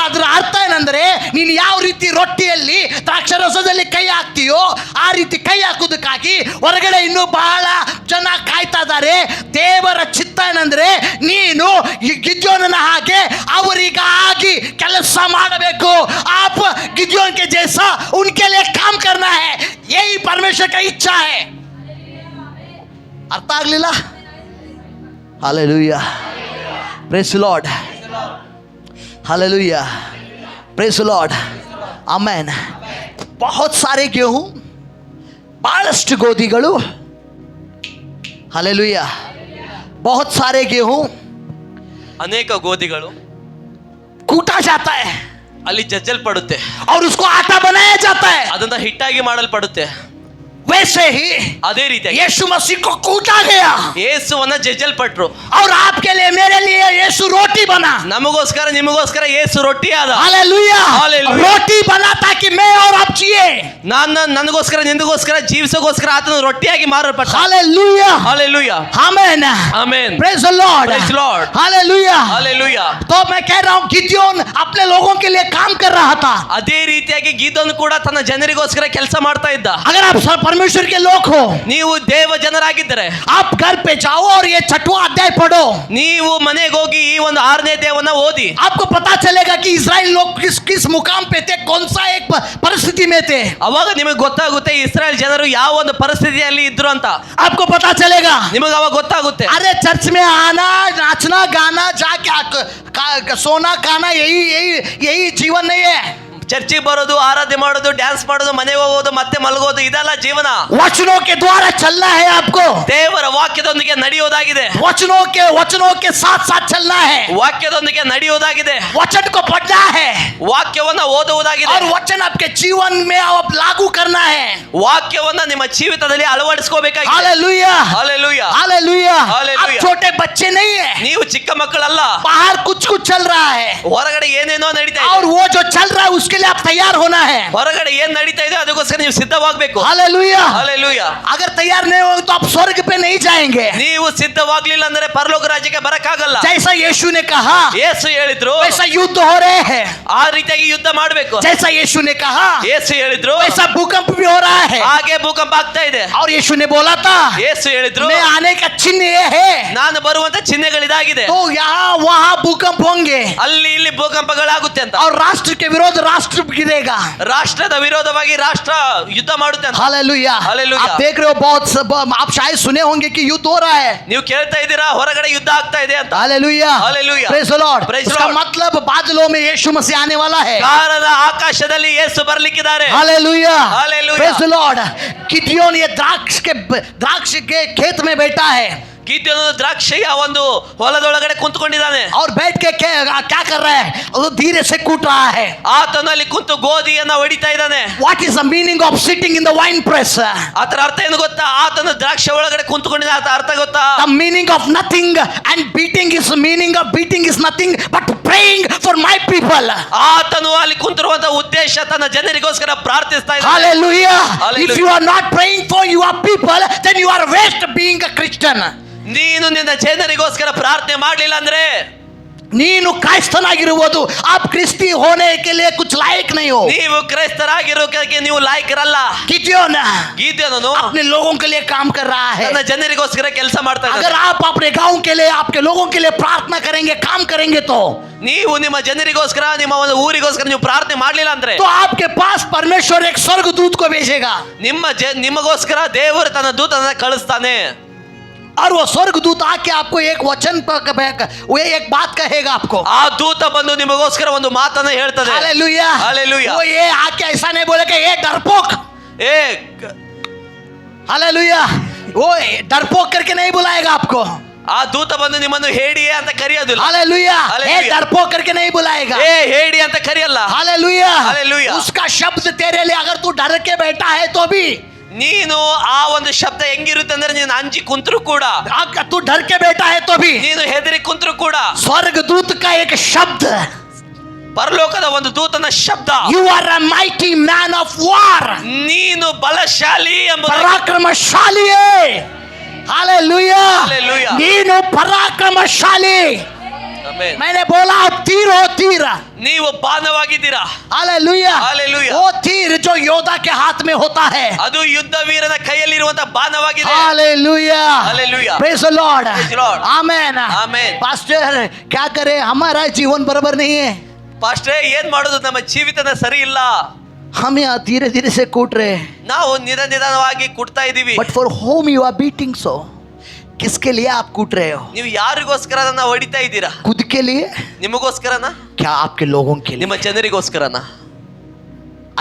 ಅದರ ಅರ್ಥ ಏನಂದ್ರೆ, ನೀನು ಯಾವ ರೀತಿ ರೊಟ್ಟಿಯಲ್ಲಿ ದ್ರಾಕ್ಷರಸದಲ್ಲಿ ಕೈ ಹಾಕ್ತೀಯೋ ಆ ರೀತಿ ಕೈ ಹಾಕುವುದಕ್ಕಾಗಿ ಹೊರಗಡೆ ಇನ್ನೂ ಬಹಳ ಜನ ಕಾಯ್ತಾ ಇದ್ದಾರೆ. ದೇವರ ಚಿತ್ತ ಏನಂದ್ರೆ ನೀನು ಈ ಗಿದ್ಯೋನನ ಹಾಗೆ ಅವರಿಗಾಗಿ ಕೆಲಸ ಮಾಡಬೇಕು. आप गिद्योन के जैसा उनके लिए काम करना है. यही परमेश्वर का इच्छा है. ಅರ್ಥ ಆಗ್ಲಿಲ್ಲ? Hallelujah, praise the Lord, hallelujah, praise the Lord, amen. बहुत सारे गेहूं, ಬಹಳಷ್ಟು ಗೋಧಿಗಳು, हालेलुया, बहुत सारे गेहूं ಅನೇಕ ಗೋಧಿಗಳು कूटा जाता है ಅಲ್ಲಿ ಜಜ್ಜಲ್ಪಡುತ್ತೆ, और उसको आटा बनाया जाता है. ಅದನ್ನ ಹಿಟ್ಟಾಗಿ ಮಾಡಲ್ಪಡುತ್ತೆ. वैसे ही ಅದೇ ರೀತಿಯಾಗಿ यीशु मसीह को कूटा गया ಯೇಸುವನ್ನ ಜಜ್ಜಲ್ಪಟ್ರು. और आपके लिए मेरे लिए यीशु रोटी बना. ನಮಗೋಸ್ಕರ ನಿಮಗೋಸ್ಕರ ಯೇಸು ರೊಟ್ಟಿ ಆದ. Hallelujah, hallelujah. रोटी बना ताकि मैं और आप जिए. ನನಗೋಸ್ಕರ ನಿನಗೋಸ್ಕರ ಜೀವಿಸೋಗೋಸ್ಕರ ಆತನು ರೊಟ್ಟಿಯಾಗಿ ಮಾರಲ್ಪಟ್ಟ. Hallelujah, hallelujah, amen, amen, praise the Lord, Praise the Lord. Hallelujah. Hallelujah. तो मैं कह रहा हूँ गिद्योन अपने लोगों के लिए काम कर रहा था. ಅದೇ ರೀತಿಯಾಗಿ ಗೀದೋನ್ ಕೂಡ ತನ್ನ ಜನರಿಗೋಸ್ಕರ ಕೆಲಸ ಮಾಡ್ತಾ ಇದ್ದ. अगर आप सब परमेश्वर के लोग हो, ನೀವು ದೇವ ಜನರಾಗಿದ್ದರೆ आप घर पे जाओ और ये 6वां अध्याय पढ़ो. ನೀವು ಮನೆಗೆ ಹೋಗಿ ಈ ಒಂದು 6ನೇ ಅಧ್ಯಾಯವನ್ನ ಓದಿ. आपको पता चलेगा कि इस्राएल लोग किस किस मुकाम पे थे, कौन सा एक परिस्थिति में थे. ಅವಾಗ ನಿಮಗೆ ಗೊತ್ತಾಗುತ್ತೆ ಇಸ್ರಾಯೇಲ್ ಜನರು ಯಾವ ಒಂದು ಪರಿಸ್ಥಿತಿಯಲ್ಲಿ ಇದ್ರು ಅಂತ. आपको पता चलेगा. ನಿಮಗೆ ಅವಾಗ ಗೊತ್ತಾಗುತ್ತೆ. अरे चर्च में आना, नाचना, गाना, जाके सोना खाना, यही यही यही जीवन नहीं है. ಚರ್ಚಿಗೆ ಬರೋದು, ಆರಾಧನೆ ಮಾಡೋದು, ಡ್ಯಾನ್ಸ್ ಮಾಡೋದು, ಮನೆಗೆ ಹೋಗೋದು, ಮತ್ತೆ ಮಲಗೋದು, ಇದೆಲ್ಲ ಜೀವನ. वचनों के द्वारा चलना है आपको. ದೇವರ ವಾಕ್ಯದೊಂದಿಗೆ ನಡೆಯೋದಾಗಿದೆ. वचनों के साथ साथ चलना है. ವಾಕ್ಯದೊಂದಿಗೆ ನಡೆಯೋದಾಗಿದೆ. वचन को पढ़ना है ವಾಕ್ಯವನ್ನ ಓದುವುದಾಗಿದೆ. और वचन आपके जीवन में आप लागू करना है. ವಾಕ್ಯವನ್ನ ನಿಮ್ಮ ಜೀವಿತದಲ್ಲಿ ಅಳವಡಿಸ್ಕೋಬೇಕಾಗಿದೆ. Hallelujah, hallelujah, hallelujah. हालेलुया. आप छोटे बच्चे नहीं है. ನೀವು ಚಿಕ್ಕ ಮಕ್ಕಳಲ್ಲ. बाहर कुछ कुछ चल रहा है ಹೊರಗಡೆ ಏನೇನೋ ನಡೀತಾ और ಇದೆ. वो जो चल रहा है उसके लिए आप तैयार होना है. ಹೊರಗಡೆ ಏನ್ ನಡೀತಾ ಇದೆ ಅದಕ್ಕೋಸ್ಕರ ನೀವು ಸಿದ್ಧವಾಗಬೇಕು. हालेलुया. ಹಾಲೆಲೂಯಾ. अगर तैयार नहीं हो तो आप स्वर्ग पे नहीं जाएंगे. ನೀವು ಸಿದ್ಧವಾಗ್ಲಿಲ್ಲ ಅಂದ್ರೆ ಪರಲೋಕ ರಾಜ್ಯಕ್ಕೆ ಬರಕ್ಕಾಗಲ್ಲ. जैसा यीशु ने कहा ಯೇಸು ಹೇಳಿದ್ರು वैसा युद्ध हो रहे हैं. ಆ ರೀತಿಯಾಗಿ ಯುದ್ಧ ಮಾಡಬೇಕು. जैसा यीशु ने कहा ಯೇಸು ಹೇಳಿದ್ರು वैसा भूकंप भी हो रहा है. ಹಾಗೆ ಭೂಕಂಪ ಆಗ್ತಾ ಇದೆ. और यीशु ने बोला था ಯೇಸು ಹೇಳಿದ್ರು मैं आने का चिन्ह ये है. ನಾನು ಬರುವಂತ ಚಿಹ್ನೆಗಳಿದಾಗಿದೆ. तो यहाँ वहाँ भूकंप होंगे ಅಲ್ಲಿ ಇಲ್ಲಿ ಭೂಕಂಪಗಳಾಗುತ್ತೆ ಅಂತ. और राष्ट्र के विरोध राष्ट्र गिरेगा. ರಾಷ್ಟ್ರದ ವಿರೋಧವಾಗಿ ರಾಷ್ಟ್ರ ಯುದ್ಧ ಮಾಡುತ್ತೆ ಅಂತ. हालेलुया. हालेलुया. आप देख रहे हो आप शायद सुने होंगे कि युद्ध हो रहा है. ನೀವು ಕೇಳ್ತಾ ಇದ್ದೀರಾ ಹೊರಗಡೆ ಯುದ್ಧ ಆಗ್ತಾ ಇದೆ ಅಂತ. Hallelujah, hallelujah. Praise the Lord. Praise the इसका Lord. मतलब बादलों में यीशु मसीह आने वाला है. ಕಾರದ ಆಕಾಶದಲ್ಲಿ ಯೇಸು ಬರ್ಲಿಕ್ಕಿದ್ದಾರೆ. Hallelujah, hallelujah. Praise the Lord. Gideon ये द्राक्ष के खेत में बैठा है ಗಿದ್ಯೋನು ದ್ರಾಕ್ಷಿಯ ಒಂದು ಹೊಲದೊಳಗಡೆ ಕುಂತ್ಕೊಂಡಿದ್ದಾನೆ. और बैठ के क्या कर रहा है? वो धीरे से कूट रहा है. ಆತನು ಅಲ್ಲಿ ಕುಂತು ಗೋಧಿಯನ್ನ ಹೊಡಿತಾ ಇದ್ದಾನೆ. What is the meaning of sitting in the wine press? ಅದರ ಅರ್ಥ ಏನು ಗೊತ್ತಾ? ಆತನು ದ್ರಾಕ್ಷಿ ಒಳಗಡೆ ಕುಂತ್ಕೊಂಡಿದ್ದ ಅರ್ಥ ಗೊತ್ತಾ? The meaning of nothing and beating is nothing but praying for my people. ಆತನು ಅಲ್ಲಿ ಕುಂತಿರುವಂತ ಉದ್ದೇಶ ತನ್ನ ಜನರಿಗೋಸ್ಕರ ಪ್ರಾರ್ಥಿಸ್ತಾ ಇದ್ದಾನೆ. Hallelujah. Hallelujah. If you are not praying for your people, then you are waste being a Christian. ನೀನು ನಿನ್ನ ಜನರಿಗೋಸ್ಕರ ಪ್ರಾರ್ಥನೆ ಮಾಡ್ಲಿಲ್ಲ ಅಂದ್ರೆ ನೀನು ಕ್ರೈಸ್ತನಾಗಿರುವುದು आप क्रिस्ती होने के लिए कुछ लायक नहीं हो. ನೀವು ಕ್ರೈಸ್ತರಾಗಿರೋಕೆ ನೀವು ಲಾಯಕರಲ್ಲ. गिद्योन ಗಿದ್ಯೋನನು अपने लोगों के लिए काम कर रहा है. ತನ್ನ ಜನರಿಗೋಸ್ಕರ ಕೆಲಸ ಮಾಡ್ತಾ अगर ಇದ್ದಾನೆ. आप अपने गांव के लिए आपके लोगों के लिए प्रार्थना करेंगे, काम करेंगे तो ನೀವು ನಿಮ್ಮ ಜನರಿಗೋಸ್ಕರ ನಿಮ್ಮ ಒಂದು ಊರಿಗೋಸ್ಕರ ನೀವು ಪ್ರಾರ್ಥನೆ ಮಾಡ್ಲಿಲ್ಲ ಅಂದ್ರೆ तो आपके पास परमेश्वर एक स्वर्गदूत को भेजेगा. ನಿಮಗೋಸ್ಕರ ದೇವರು ತನ್ನ ದೂತನನ್ನ ಕಳಿಸ್ತಾನೆ. और वो स्वर्गदूत आके आपको एक वचन वो एक बात कहेगा आपको. ಆ ದೂತ ಬಂದು ನಿಮಗೋಸ್ಕರ ಒಂದು ಮಾತನ್ನ ಹೇಳ್ತದೆ. Hallelujah, hallelujah. वो ये आके ऐसा नहीं बोलेगा ये डरपोक. ಏ हालेलुया, वो डरपोक करके नहीं बुलाएगा आपको. ಆ ದೂತ ಬಂದು ನಿಮ್ಮನ್ನು ಹೇಡಿಯೇ ಅಂತ ಕರೆಯೋದಿಲ್ಲ. हालेलुया, ये हालेलुया. डरपोक करके नहीं बुलाएगा. ಏ ಹೇಡಿ ಅಂತ ಕರೆಯಲ್ಲ. Hallelujah, hallelujah. उसका शब्द तेरे लिए अगर तू डर के बैठा है तो भी ನೀನು ಆ ಒಂದು ಶಬ್ದ ಹೆಂಗಿರುತ್ತೆ ಅಂದ್ರೆ ನೀನು ಅಂಜಿ ಕುಂತ್ರು ಕೂಡ, तू डर के बैठा है तो भी ನೀನು ಹೆದರಿ ಕುಂತ್ರು ಕೂಡ स्वर्गदूत का एक शब्द, ಪರಲೋಕದ ಒಂದು ದೂತನ ಶಬ್ದ, you are a mighty man of war. ನೀನು ಬಲಶಾಲಿ ಎಂಬ पराक्रमशाली है. Hallelujah, hallelujah. ನೀನು ಪರಾಕ್ರಮಶಾಲಿ. Amen. मैंने बोला आप तीर हो, तीर। ನೀವು ಬಾಣವಾಗಿದ್ದೀರಾ. हालेलुया। Hallelujah. वो तीर जो योद्धा के हाथ में होता है। ಅದು ಯುದ್ಧ ವೀರನ ಕೈಯಲ್ಲಿರುವಂತಹ ಬಾಣವಾಗಿದೆ. Hallelujah. Hallelujah. Praise the Lord. Praise the Lord. Amen. Amen. Pastor क्या करे, हमारा जीवन बराबर नहीं है। ಪಾಸ್ಟ್ರೇ ಏನ್ ಮಾಡೋದು, ನಮ್ಮ ಜೀವಿತನ ಸರಿ ಇಲ್ಲ. हम यहाँ धीरे धीरे से कूट रहे हैं। ನಾವು ನಿಧಾನವಾಗಿ ಕುಟ್ತಾ ಇದೀವಿ. But for whom you are beating so, किसके लिए आप कूट रहे हो? ನೀವು ಯಾರಿಗೋಸ್ಕರ ಅದನ್ನ ಹೊಡಿತಾ ಇದ್ದೀರಾ? खुद के लिए? ನಿಮಗೋಸ್ಕರನಾ? क्या आपके लोगों के लिए? ನಿಮ್ಮ ಜನರಿಗೋಸ್ಕರನಾ?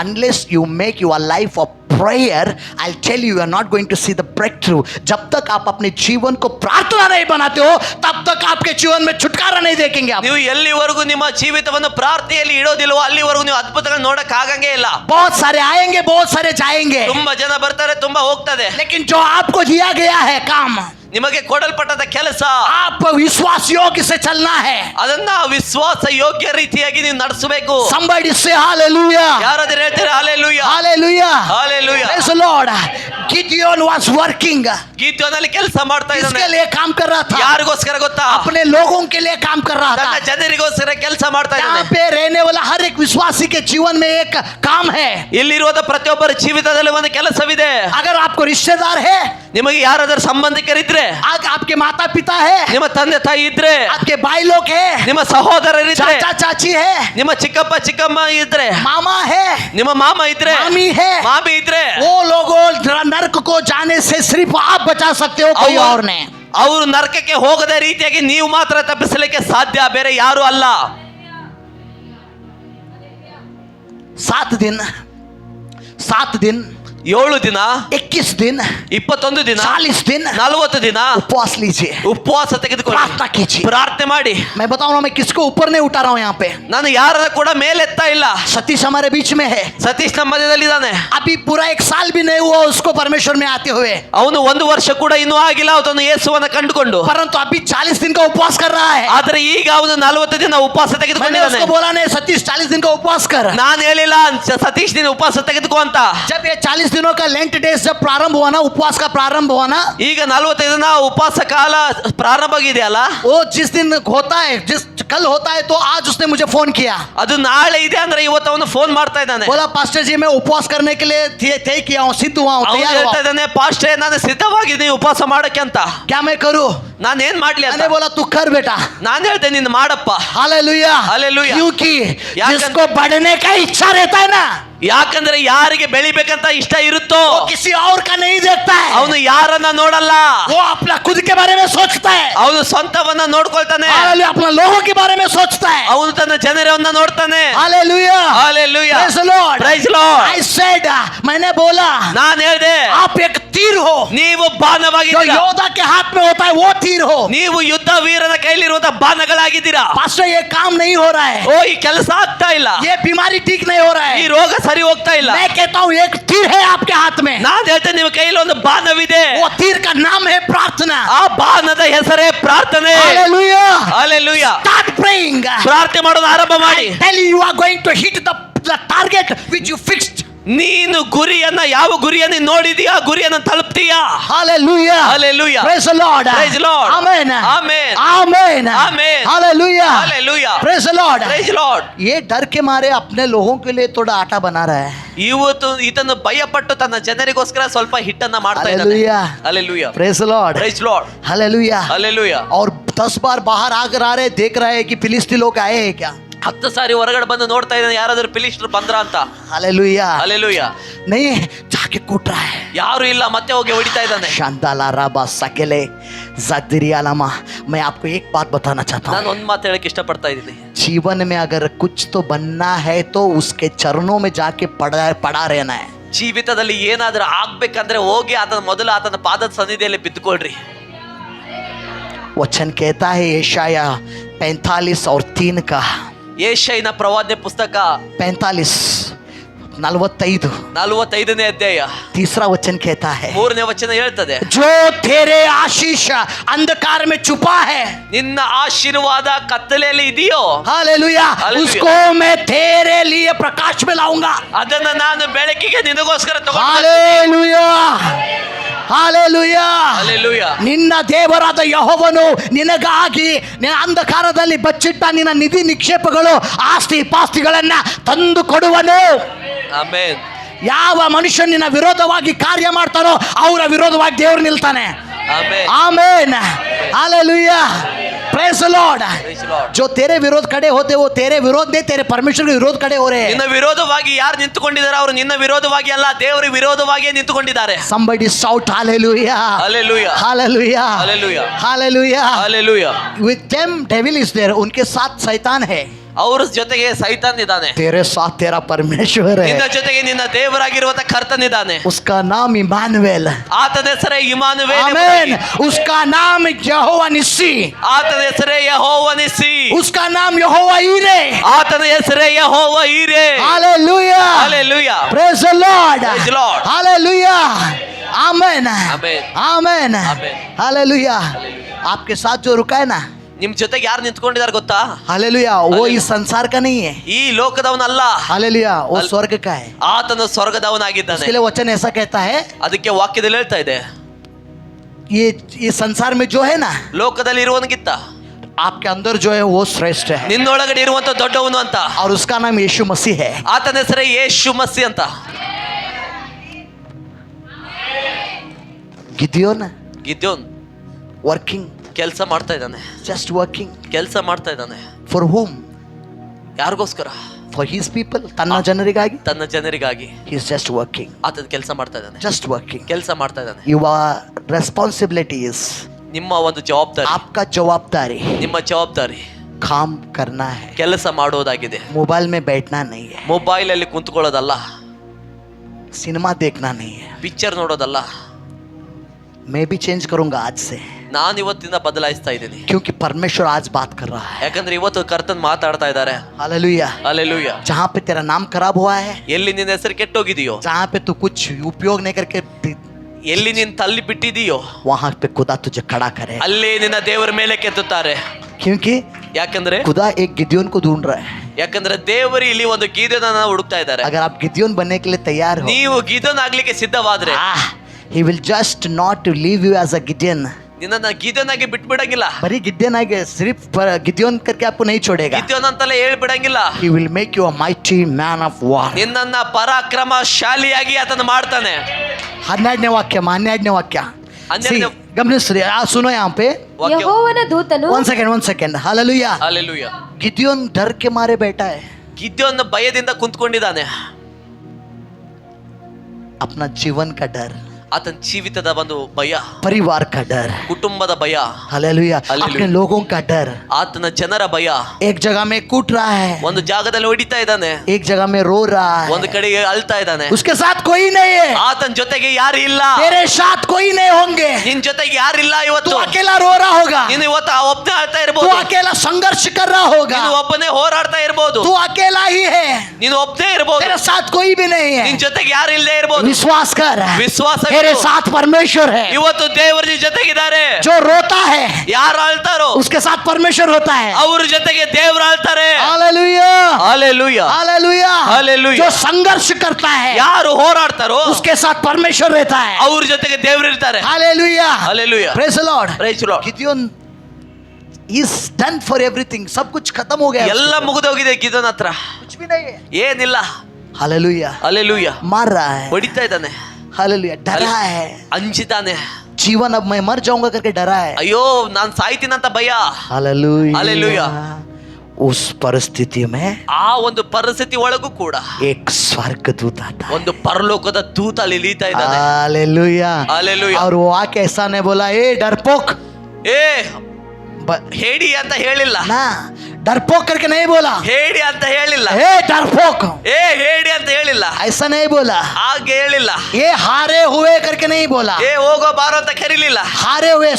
Unless you make your life a prayer, I'll tell you, you are not going to see the breakthrough. जब तक आप अपने जीवन को प्रार्थना नहीं बनाते हो, तब तक आपके जीवन में छुटकारा नहीं देखेंगे आप। ನೀವು ಎಲ್ಲಿವರೆಗೂ ನಿಮ್ಮ ಜೀವಿತವನ್ನು ಪ್ರಾರ್ಥನೆಯಲ್ಲಿ ಇಡೋದಿಲ್ವೋ ಅಲ್ಲಿವರೆಗೂ ನೀವು ಅದ್ಭುತಗಳನ್ನ ನೋಡಕ್ ಆಗಂಗೇ ಇಲ್ಲ. बहुत सारे आएंगे, बहुत सारे जाएंगे, ತುಂಬಾ ಜನ ಬರ್ತಾರೆ, ತುಂಬಾ ಹೋಗ್ತದೆ. लेकिन जो आपको दिया गया है काम, ನಿಮಗೆ ಕೊಡಲ್ಪಟ್ಟದ ಕೆಲಸ, आप विश्वास योग्य से चलना है। ಅದನ್ನ ವಿಶ್ವಾಸ ಯೋಗ್ಯ ರೀತಿಯಾಗಿ ನೀವು ನಡೆಸಬೇಕು. Somebody say hallelujah. ಯಾರಾದ್ರೂ ಹೇಳ್ತಾರೆ hallelujah. Hallelujah. Hallelujah. Praise the Lord. Gideon was working. ಗೀತನಲ್ಲಿ ಕೆಲಸ ಮಾಡ್ತಾ किसके ಇದ್ದಾನೆ? लिए काम कर रहा था? ಯಾರಿಗೋಸ್ಕರ ಗೊತ್ತಾ? अपने लोगों के लिए काम कर रहा ತನ್ನ था। ಜನರಿಗೋಸ್ಕರ ಕೆಲಸ ಮಾಡ್ತಾ यहाँ ಇದ್ದಾನೆ. पे रहने वाला हर एक विश्वासी के जीवन में एक काम है। ಇಲ್ಲಿರುವಂತ ಪ್ರತಿಯೊಬ್ಬರ ಜೀವಿತದಲ್ಲಿ ಒಂದು ಕೆಲಸವಿದೆ. अगर आपको रिश्तेदार है, ನಿಮಗೆ ಯಾರಾದ್ರೂ ಸಂಬಂಧಿಕರಿದ್ರೆ, आपके माता पिता है, ನಿಮ್ಮ ತಂದೆ ತಾಯಿ ಇದ್ರೆ, आपके भाई लोग है, ನಿಮ್ಮ ಸಹೋದರರಿದ್ರೆ, चाचा चाची है, ನಿಮ್ಮ ಚಿಕ್ಕಪ್ಪ ಚಿಕ್ಕಮ್ಮ ಇದ್ರೆ, मामा है, ನಿಮ್ಮ ಮಾಮ ಇದ್ರೆ, मामी है, ಮಾಮಿ ಇದ್ರೆ, वो लोगों नरक को जाने से सिर्फ आप बचा सकते हो, कोई और नहीं। ಅವರು ನರಕಕ್ಕೆ ಹೋಗದ ರೀತಿಯಾಗಿ ನೀವು ಮಾತ್ರ ತಪ್ಪಿಸಲಿಕ್ಕೆ ಸಾಧ್ಯ, ಬೇರೆ ಯಾರು ಅಲ್ಲ. 7 दिन 7 ದಿನ, 21 दिन, 21 ದಿನ, 40 दिन 40 ದಿನ उपवास लीजिए, ಉಪವಾಸ ತೆಗೆದುಕೊಳ್ಳಿ, प्रार्थना कीजिए। ಪ್ರಾರ್ಥನೆ ಮಾಡಿ. मैं बताऊं ना, मैं किसको ऊपर नहीं उठा रहा हूं यहाँ पे। ನಾನು ಯಾರ ಕೂಡ ಮೇಲೆತ್ತಾ ಇಲ್ಲ. सतीश हमारे बीच में है, ಸತೀಶ್ ನಮ್ಮ ಮಧ್ಯದಲ್ಲಿದ್ದಾನೆ. अभी पूरा 1 साल भी नहीं हुआ उसको परमेश्वर में आते हुए, ಅವನು 1 ವರ್ಷ ಕೂಡ ಇನ್ನೂ ಆಗಿಲ್ಲ ಅವನು ಯೇಸುವನ್ನ ಕಂಡುಕೊಂಡು. परंतु अभी 40 दिन का उपवास कर रहा है। ಆದ್ರೆ ಈಗ ಅವನು 40 ದಿನ ಉಪವಾಸ मैंने ತೆಗೆದುಕೊಂಡಿದ್ದಾನೆ. उसको बोला नहीं सतीश 40 दिन का उपवास कर। ನಾನು ಹೇಳಿಲ್ಲ ಸತೀಶ್ ನೀನು ಉಪವಾಸ ತೆಗೆದುಕೋ ಅಂತ. जब ये 40 दिनों का लेंट डेज जब प्रारंभ हुआ ना, उपवास का प्रारंभ हुआ ना, ಈಗ 45 ದಿನ ಉಪವಾಸ ಕಾಲ ಪ್ರಾರಂಭ ಆಗಿದೆಯಲ್ಲ, वो जिस दिन होता है, जिस कल होता है, तो आज उसने मुझे फोन किया, ಅದು ನಾಳೆ ಇದೆ ಅಂದ್ರೆ ಇವತ್ತು ಅವನು ಫೋನ್ ಮಾಡ್ತಾ ಇದ್ದಾನೆ. बोला पास्टर जी मैं उपवास करने के लिए तय किया हूँ, सिद्ध हुआ हूँ, ಅವನು तैयार ಹೇಳ್ತಾ हुआ हूँ। ಇದ್ದಾನೆ, ಪಾಸ್ಟ್ರೇ ನಾನು ಸಿದ್ಧವಾಗಿದ್ದೀನಿ ಉಪವಾಸ ಮಾಡಕ್ಕೆ ಅಂತ. क्या मैं करूँ? ನಾನು ಏನ್ ಮಾಡ್ಲಿ ಅಂತ. मैंने बोला तू कर बेटा। ನಾನು ಹೇಳ್ತೇನೆ ನೀನು ಮಾಡಪ್ಪ. हालेलुया। हालेलुया। क्योंकि याकंद- जिसको बढ़ने का इच्छा रहता है ना, ಯಾಕಂದ್ರೆ ಯಾರಿಗೆ ಬೆಳಿಬೇಕಂತ ಇಷ್ಟ ಇರುತ್ತೋ वो किसी और का नहीं देखता है, ಅವನು ಯಾರನ್ನ ನೋಡಲ್ಲ, वो अपना खुद के बारे में सोचता है। ಅವನು ಸ್ವಂತವನ್ನ ನೋಡ್ಕೊಳ್ತಾನೆ, हालेलुया। अपना लोगों के बारे में सोचता है। ಅವನು ತನ್ನ ಜನರನ್ನ ನೋಡ್ತಾನೆ. Hallelujah. Hallelujah. Praise the Lord. Praise the Lord. I said, मैंने बोला ನಾನು ಹೇಳ್ದೆ, आप एक तीर हो, ನೀವು जो ಬಾಣವಾಗಿದ್ದೀರಾ, योद्धा के हाथ में होता है वो तीर हो। ನೀವು ಯುದ್ಧ ವೀರನ ಕೈಲಿರುವಂತ ಬಾಣಗಳಾಗಿದ್ದೀರಾ. पास्टर ये काम नहीं हो रहा है, ಓ ಈ ಕೆಲಸ ಆಗ್ತಾ ಇಲ್ಲ, ये बीमारी ठीक नहीं हो रहा ಈ है, ರೋಗ ಸರಿ ಹೋಗ್ತಾ ಇಲ್ಲ. मैं कहता हूँ एक तीर है आपके हाथ में, ನಾನು ಹೇಳ್ತೇನೆ ನಿಮ್ಮ ಕೈಲಿ ಒಂದು ಬಾಣವಿದೆ, वो तीर का नाम है प्रार्थना। ಆ ಬಾಣದ ಹೆಸರೇ ಪ್ರಾರ್ಥನೆ. Hallelujah. Hallelujah. Start praying. ಪ್ರಾರ್ಥನೆ ಮಾಡೋದು ಆರಂಭ ಮಾಡಿ. I tell you, you are going to hit the target which you fixed. ನೀನು ಗುರಿಯನ್ನ, ಯಾವ ಗುರಿಯನ್ನ ನೋಡಿದೀಯಾ ಆ ಗುರಿಯನ್ನ ತಲುಪ್ತೀಯಾ. Hallelujah. Hallelujah. Praise the Lord. Praise the Lord. Amen. Amen. Amen. Amen. Hallelujah. Hallelujah. Praise the Lord. Praise the Lord. ये डर के मारे अपने लोगों के लिए थोड़ा आटा बना रहा है। ಇವತ್ತು ಇದನ್ನು ಭಯಪಟ್ಟು ತನ್ನ ಜನರಿಗೋಸ್ಕರ ಸ್ವಲ್ಪ ಹಿಟ್ಟನ್ನ ಮಾಡ್ತಾ ಇದ್ದಾನೆ. Hallelujah. Hallelujah. Praise the Lord. Praise the Lord. Hallelujah. Hallelujah. और 10 बार बाहर आकर आ रहे, देख रहे हैं कि फिलिस्ती लोग आए हैं क्या। 10 ಸಾರಿ ಹೊರಗಡೆ ಬಂದು ನೋಡ್ತಾ ಇದ್ದಾನೆ ಯಾರಾದ್ರೂ ಫಿಲಿಸ್ಟರು ಬಂದ್ರ ಅಂತ. Hallelujah. Hallelujah. नहीं, जाके कूट रहा है। ಯಾರು ಇಲ್ಲ, ಮತ್ತೆ ಹೋಗಿ ಹೊಡಿತಾ ಇದ್ದಾನೆ. शांताला राबा सकेले जगदरियालामा। मैं आपको एक बात बताना चाहता ನಾನು हूँ, ಒಂದ್ ಮಾತು ಹೇಳಕ್ ಇಷ್ಟಪಡ್ತಾ ಇದ್ದೀನಿ. जीवन में अगर कुछ तो बनना है तो उसके चरणों में जाके पड़ा रहना है। ಜೀವಿತದಲ್ಲಿ ಏನಾದ್ರೂ ಆಗ್ಬೇಕಂದ್ರೆ ಹೋಗಿ ಆತನ ಪಾದದ ಸನ್ನಿಧಿಯಲ್ಲಿ ಬಿದ್ದುಕೊಳ್ರಿ. वचन कहता है यशाया 45 और 3 का, ಯೆಶಾಯನ ಪ್ರವಾದನೆ ಪುಸ್ತಕ 45 45 45ನೇ ಅಧ್ಯಾಯ तीसरा वचन कहता है, 3ನೇ ವಚನ ಹೇಳ್ತದೆ, जो तेरे आशीष अंधकार में छुपा है, ನಿನ್ನ ಆಶೀರ್ವಾದ ಕತ್ತಲೆಯಲ್ಲಿ ಇದೆಯೋ हालेलुया, हालेलुया। उसको मैं तेरे लिए प्रकाश में लाऊंगा। ಅದನ್ನ ನಾನು ಬೆಳಕಿಗೆ ನಿನಗೋಸ್ಕರ ತಗೊಂಡು हालेलुया। हालेलुया। Hallelujah. ನಿನ್ನ ದೇವರಾದ ಯೆಹೋವನು ನಿನಗಾಗಿ ನಿನ್ನ ಅಂಧಕಾರದಲ್ಲಿ ಬಚ್ಚಿಟ್ಟ ನಿನ್ನ ನಿಧಿ ನಿಕ್ಷೇಪಗಳು ಆಸ್ತಿ ಪಾಸ್ತಿಗಳನ್ನ ತಂದು ಕೊಡುವನು. ಆಮೆನ್. ಯಾವ ಮನುಷ್ಯ ನಿನ್ನ ವಿರೋಧವಾಗಿ ಕಾರ್ಯ ಮಾಡ್ತಾನೋ ಅವರ ವಿರೋಧವಾಗಿ ದೇವರು ನಿಲ್ತಾನೆ. Amen. Amen hallelujah praise the Lord. Praise the Lord. जो तेरे विरोध खड़े होते वो तेरे विरोध नहीं, तेरे परमेश्वर के विरोध खड़े हो रहे हैं. ನಿನ್ನ ವಿರೋಧವಾಗಿ ಯಾರು ನಿಂತುಕೊಂಡಿದ್ದಾರೆ ಅವರು ನಿನ್ನ ವಿರೋಧವಾಗಿ ಅಲ್ಲ, ದೇವರ ವಿರೋಧವಾಗಿಯೇ ನಿಂತುಕೊಂಡಿದ್ದಾರೆ. Somebody shout hallelujah. Hallelujah. Hallelujah. Hallelujah. Hallelujah. Hallelujah. With them devil is there. उनके साथ शैतान है. ಅವ್ರ ಜೊತೆಗೆ ಸೈತಾನ್ ಇದ್ದಾನೆ. तेरे साथ तेरा परमेश्वर ನಿನ್ನ है. ಜೊತೆಗೆ ನಿನ್ನ ದೇವರಾಗಿರುವಂತ ಕರ್ತನಿದ್ದಾನೆ. उसका नाम इमानुएल. ಆತನ ಹೆಸರೇ ಇಮ್ಮಾನುವೇಲ್ आमेन. ಎಂಬುದಾಗಿ. उसका नाम यहोवा निस्सी. ಆತನ ಹೆಸರೇ ಯೆಹೋವ ನಿಸ್ಸಿ. उसका नाम यहोवा ईरे. ಆತನ ಹೆಸರೇ ಯೆಹೋವ ಈರೆ. Hallelujah. Hallelujah. Praise the Lord. Praise the Lord. Hallelujah. Amen. Amen. Amen. Amen. Hallelujah. आपके साथ जो रुका है ना, ನಿಮ್ ಜೊತೆಗೆ ಯಾರು ನಿಂತ್ಕೊಂಡಿದ್ದಾರೆ ಗೊತ್ತಾ? हालेलुया, वो इस संसार का नहीं है. ಈ ಲೋಕದವನಲ್ಲ, हालेलुया, वो स्वर्ग का है. ಆತನ ಸ್ವರ್ಗದವನಾಗಿದ್ದಾನೆ. इसके लिए वचन ऐसा कहता है, ಅದಕ್ಕೆ ವಾಕ್ಯದಲ್ಲಿ ಹೇಳ್ತಾ ಇದೆ, ये संसार में जो है ना, ಲೋಕದಲ್ಲಿ ಇರುವವನಿಗಿಂತ आपके अंदर जो है वो श्रेष्ठ है ನಿನ್ನೊಳಗಡೆ ಇರುವಂತ ದೊಡ್ಡವನು ಅಂತ. और उसका नाम यीशु मसीह है. ಆತನ ಹೆಸರೇ ಯೇಸು ಮಸಿ ಅಂತ. गिदियोन ಗಿದ್ಯೋನ್ वर्किंग, ಕೆಲಸ ಮಾಡ್ತಾ ಇದ್ದಾನೆ. just working. ಕೆಲಸ ಮಾಡ್ತಾ ಇದ್ದಾನೆ. For whom? ಯಾರಿಗೋಸ್ಕರ? For his people. ತನ್ನ ಜನರಿಗಾಗಿ. ತನ್ನ ಜನರಿಗಾಗಿ He is just working. ಆತನ ಕೆಲಸ ಮಾಡ್ತಾ ಇದ್ದಾನೆ. Just working. ಕೆಲಸ ಮಾಡ್ತಾ ಇದ್ದಾನೆ. Your responsibility is, ನಿಮ್ಮ ಒಂದು ಜವಾಬ್ದಾರಿ, आपका जवाबदारी ನಿಮ್ಮ ಜವಾಬ್ದಾರಿ काम करना है. ಕೆಲಸ ಮಾಡೋದಾಗಿದೆ. मोबाइल में बैठना नहीं है, ಮೊಬೈಲ್ ಅಲ್ಲಿ ಕುಂತ್ಕೊಳ್ಳೋದಲ್ಲ, सिनेमा देखना नहीं है. ಪಿಕ್ಚರ್ ನೋಡೋದಲ್ಲ. मैं भी चेंज करूंगा आज से, ನಾನು ಇವತ್ತಿಂದ ಬದಲಾಯಿಸ್ತಾ ಇದ್ದೀನಿ. क्योंकि परमेश्वर आज बात कर रहा है. ಯಾಕಂದ್ರೆ ಇವತ್ತು ಕರ್ತನ್ ಮಾತಾಡ್ತಾ ಇದ್ದಾರೆ. हालेलुया. ಅಲ್ಲೆಲೂಯ. जहाँ पे तेरा नाम खराब हुआ है, ಎಲ್ಲಿ ನಿನ್ನ ಹೆಸರು ಕೆಟ್ಟೋಗಿದೆಯೋ, जहाँ पे तू कुछ उपयोग नहीं करके, ಎಲ್ಲಿ ನೀನ್ ತಲ್ಲಿ ಬಿಟ್ಟಿದೀಯೋ, वहाँ पे खुदा तुझे खड़ा करे. ಅಲ್ಲಿ ನಿನ್ನ ದೇವರ ಮೇಲೆ ಕೆತ್ತುತ್ತಾರೆ. क्योंकि ಯಾಕಂದ್ರೆ खुदा एक गिदियोन को ढूंढ रहा है. ಯಾಕಂದ್ರೆ ದೇವರು ಇಲ್ಲಿ ಒಂದು ಗೀದೋನನ್ನ ಹುಡುಕ್ತಾ ಇದ್ದಾರೆ. अगर आप गिदियोन बनने के लिए तैयार हो, ನೀವು ಗೀದೋನ್ ಆಗ್ಲಿಕ್ಕೆ ಸಿದ್ಧವಾದ್ರೆ he will just not leave you as a Gideon. ನಿನ್ನನ್ನ ಗೀದೋನ್ ಆಗಿ ಬಿಟ್ಬಿಡಂಗಿಲ್ಲ. बड़ी गिदियन आगे सिर्फ गिदियोन करके आपको नहीं छोड़ेगा. ಗೀದೋನ್ ಅಂತಲೇ ಹೇಳ್ಬಿಡಂಗಿಲ್ಲ. He will make you a mighty man of war. ನಿನ್ನನ್ನ ಪರಾಕ್ರಮಶಾಲಿಯಾಗಿ ಆತನ ಮಾಡ್ತಾನೆ. 12ನೇ ವಾಕ್ಯ, 12ನೇ ವಾಕ್ಯ. ಹನ್ನೆರಡನೇ- ಗಮನಿಸ್ರಿ, सुनो यहाँ पे. ವಾಕ್ಯ. ಯೆಹೋವನ ದೂತನು one second. Hallelujah. Hallelujah. Gideon डर के मारे बैठा है. ಗಿದ್ಯೋನ್ ಭಯದಿಂದ ಕುಂತ್ಕೊಂಡಿದ್ದಾನೆ. अपना जीवन का डर, ಆತನ ಜೀವಿತದ ಒಂದು ಭಯ, परिवार का डर. ಕುಟುಂಬದ ಭಯ, हालेलुया. हालेलुया. अपने लोगों का डर. ಆತನ ಜನರ ಭಯ. एक जगह में कूट रहा है, ಒಂದು ಜಾಗದಲ್ಲಿ ಹೊಡಿತಾ ಇದ್ದಾನೆ, एक जगह में रो रहा ಒಂದು है. ಕಡೆಗೆ ಅಳ್ತಾ ಇದ್ದಾನೆ. उसके साथ कोई नहीं है. ಆತನ ಜೊತೆಗೆ ಯಾರು ಇಲ್ಲ. तेरे साथ कोई नहीं होंगे. ನಿನ್ ಜೊತೆಗೆ ಯಾರಿಲ್ಲ तू ಇವತ್ತು. अकेला रो रहा होगा. ನೀನು ಇವತ್ತು ಒಬ್ಬನೇ ಅಳ್ತಾ तू ಇರ್ಬೋದು. अकेला संघर्ष कर रहा होगा. ನೀನು ಒಬ್ಬನೇ ಹೋರಾಡ್ತಾ ಇರ್ಬೋದು. तू अकेला ही है. ನೀನು ಒಬ್ಬನೇ ಇರ್ಬೋದು. तेरे साथ कोई भी नहीं ನಿನ್ है. ಜೊತೆಗೆ ಯಾರು ಇಲ್ಲದೆ ಇರ್ಬೋದು. विश्वास कर, ವಿಶ್ವಾಸ तेरे ಇಡು. साथ परमेश्वर है. ಇವತ್ತು ದೇವರ ಜೊತೆಗಿದ್ದಾರೆ. जो रोता है ಯಾರು ಅಳ್ತಾರೋ उसके साथ परमेश्वर होता है. ಅವ್ರ ಜೊತೆಗೆ ದೇವ್ರು ಅಳ್ತಾರೆ. हालेलुया. ಹಾಲೆಲೂಯ. हालेलुया. हालेलुया. जो संघर्ष करता है ಯಾರು ಹೋರಾಡ್ತಾರೋ उसके साथ परमेश्वर रहता है. ಅವ್ರ ಜೊತೆಗೆ ದೇವ್ರು ಇರ್ತಾರೆ. Hallelujah. Hallelujah. Praise the Lord. Praise the Lord. Gideon is done for everything. सब कुछ खत्म हो गया. ಎಲ್ಲ ಮುಗಿದೋಗಿದೆ ಗಿದೋನ್ ಹತ್ರ. कुछ भी नहीं है. ಏನಿಲ್ಲ. हालेलुया. ಹಾಲೆಲೂಯ. मार रहा है. ಹೊಡಿತಾ ಇದ್ದಾನೆ. हालेलुया. डरा है. ಅಂಜಿದ್ದಾನೆ. जीवन अब मैं मर जाऊंगा करके डरा है. ಅಯ್ಯೋ ನಾನ್ ಸಾಯ್ತೀನಂತ ಭಯ. हालेलुया. हालेलुया. उस परिस्थिति में ಆ ಒಂದು ಪರಿಸ್ಥಿತಿ ಒಳಗೂ ಕೂಡ एक स्वर्गदूत आता है. ಒಂದು ಪರಲೋಕದ ದೂತ ಅಲ್ಲಿ ಇಳಿತಾ ಇದ್ದಾನೆ. हालेलुया. हालेलुया. और वो आके ऐसा नहीं बोला ए डरपोक, ಏ ಹೇಳಿ ಅಂತ ಹೇಳಿಲ್ಲ. ना डरपोक करके नहीं बोला. ಹೇಳಿ ಅಂತ ಹೇಳಿಲ್ಲ. ए डरपोक, ಏ ಹೇಳಿ ಅಂತ ಹೇಳಿಲ್ಲ. ऐसा नहीं बोला. ಹಾಗೆ ಹೇಳಿಲ್ಲ. ये हारे हुए करके नहीं बोला. ಏ ಹೋಗೋ ಬಾರೋ ಅಂತ ಕರೀಲಿಲ್ಲ. हारे हुए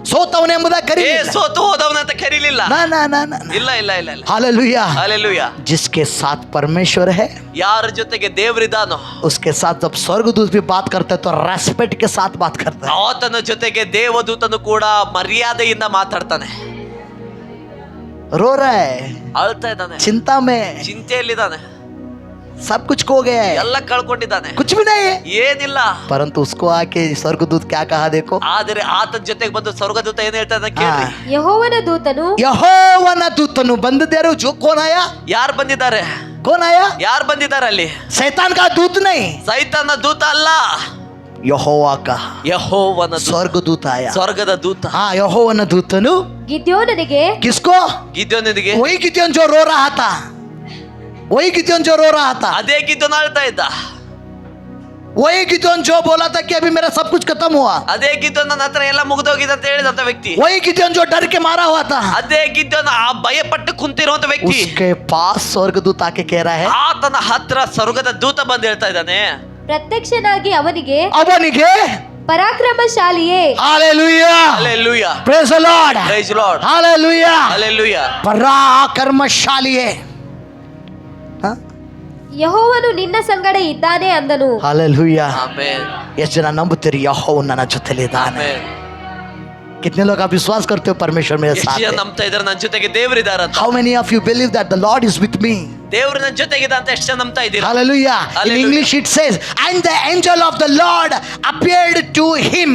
ಸೋತವನೇ ಎಂಬುದಾಗಿ ಏ ಕರೀಲಿಲ್ಲ. ಸೋತು ಹೋದವನಂತ ಕರೀಲಿಲ್ಲ. ना ना ना ना. ಇಲ್ಲ ಇಲ್ಲ ಇಲ್ಲ ಇಲ್ಲ. हालेलुया. ಹಾಲೆಲೂಯ. जिसके साथ परमेश्वर है ಯಾರ ಜೊತೆಗೆ ದೇವರಿದಾನೋ उसके साथ जब स्वर्गदूत भी बात करते हैं तो रेस्पेक्ट के साथ बात करता है. ಆತನ ಜೊತೆಗೆ ದೇವದೂತನು ಕೂಡ ಮರ್ಯಾದೆಯಿಂದ ಮಾತಾಡ್ತಾನೆ. रो रहा है, ಅಳ್ತಾ ಇದ್ದಾನೆ, चिंता में. ಚಿಂತೆಯಲ್ಲಿದ್ದಾನೆ. सब कुछ खो गया है, ಎಲ್ಲ ಕಳ್ಕೊಂಡಿದ್ದಾನೆ, कुछ भी नहीं है। ಏನಿಲ್ಲ. परंतु उसको आके स्वर्गदूत क्या कहा देखो, ಆದರೆ ಆತನ ಜೊತೆಗೆ ಬಂದು ಸ್ವರ್ಗದೂತ ಏನ್ ಹೇಳ್ತಾನೆ ಕೇಳಿ. ಯೆಹೋವನ ದೂತನು ಯೆಹೋವನ ದೂತನು ಬಂದಿದ್ದಾರೆ. जो कौन आया, ಯಾರು ಬಂದಿದ್ದಾರೆ, कौन आया? ಯಾರು ಬಂದಿದ್ದಾರೆ ಅಲ್ಲಿ? शैतान का दूत नहीं, ಸೈತಾನ ದೂತ ಅಲ್ಲ, यहोवा का ಯೆಹೋವನ ದೂತ, स्वर्गदूत आया। ಸ್ವರ್ಗದ ದೂತ. हाँ, यहोवन दूतनु ಗಿದ್ಯೋನನಿಗೆ किसको, ಗಿದ್ಯೋನಿಗೆ, वही गिद्योन जो रो रहा था, वही गिद्योन जो रो रहा था, ಅದೇ ಗಿದ್ಯೋನ್ ಆಳ್ತಾ ಇದ್ದ, वही गिद्योन जो बोला था कि अभी मेरा सब कुछ खत्म हुआ, ಅದೇ ಗಿದ್ಯೋನ್ ನನ್ನ ಹತ್ರ ಎಲ್ಲ ಮುಗಿದೋಗಿದೆ ಅಂತ ಹೇಳಿದಂತ ವ್ಯಕ್ತಿ, वही गिद्योन जो डर के मारा हुआ था, ಅದೇ ಗಿದ್ಯೋನ್ ಆ ಭಯಪಟ್ಟು ಕುಂತಿರುವಂತ ವ್ಯಕ್ತಿ. उसके पास स्वर्गदूत आके कह रहा है, ಆತನ ಹತ್ರ ಸ್ವರ್ಗದ ದೂತ ಬಂದು ಹೇಳ್ತಾ ಇದ್ದಾನೆ, ಪ್ರತ್ಯಕ್ಷನಾಗಿ ಅವನಿಗೆ ಅವನಿಗೆ ಪರಾಕ್ರಮಶಾಲಿಯೇ, hallelujah, hallelujah, praise the Lord, praise Lord, hallelujah, hallelujah, ಪರಾಕ್ರಮಶಾಲಿ है, हाँ? ಯೆಹೋವನು ನಿನ್ನ ಸಂಗಡ ಇದ್ದಾನೆ ಅಂದನು. हालेलुया। ಆಮೆನ್, ಎಷ್ಟು ಜನ ನಂಬುತ್ತೀರಿ ಯೆಹೋವ ನನ್ನ ಜೊತೆಲಿದ್ದಾನೆ? ಆಮೆನ್. कितने लोग आप विश्वास करते हो परमेश्वर मेरे ಎಷ್ಟು साथ ಜನ है? ನಂಬ್ತಾ ಇದಾರೆ ನನ್ನ ಜೊತೆಗೆ ದೇವರಿದ್ದಾರೆ ಅಂತ? How many of you believe that the Lord is with me? ದೇವರು ನನ್ನ ಜೊತೆಗಿದೆ ಅಂತ ಎಷ್ಟು ಜನ ನಂಬ್ತಾ ಇದ್ದೀರಾ? Hallelujah. In Hallelujah. English it says, and the angel of the Lord appeared to him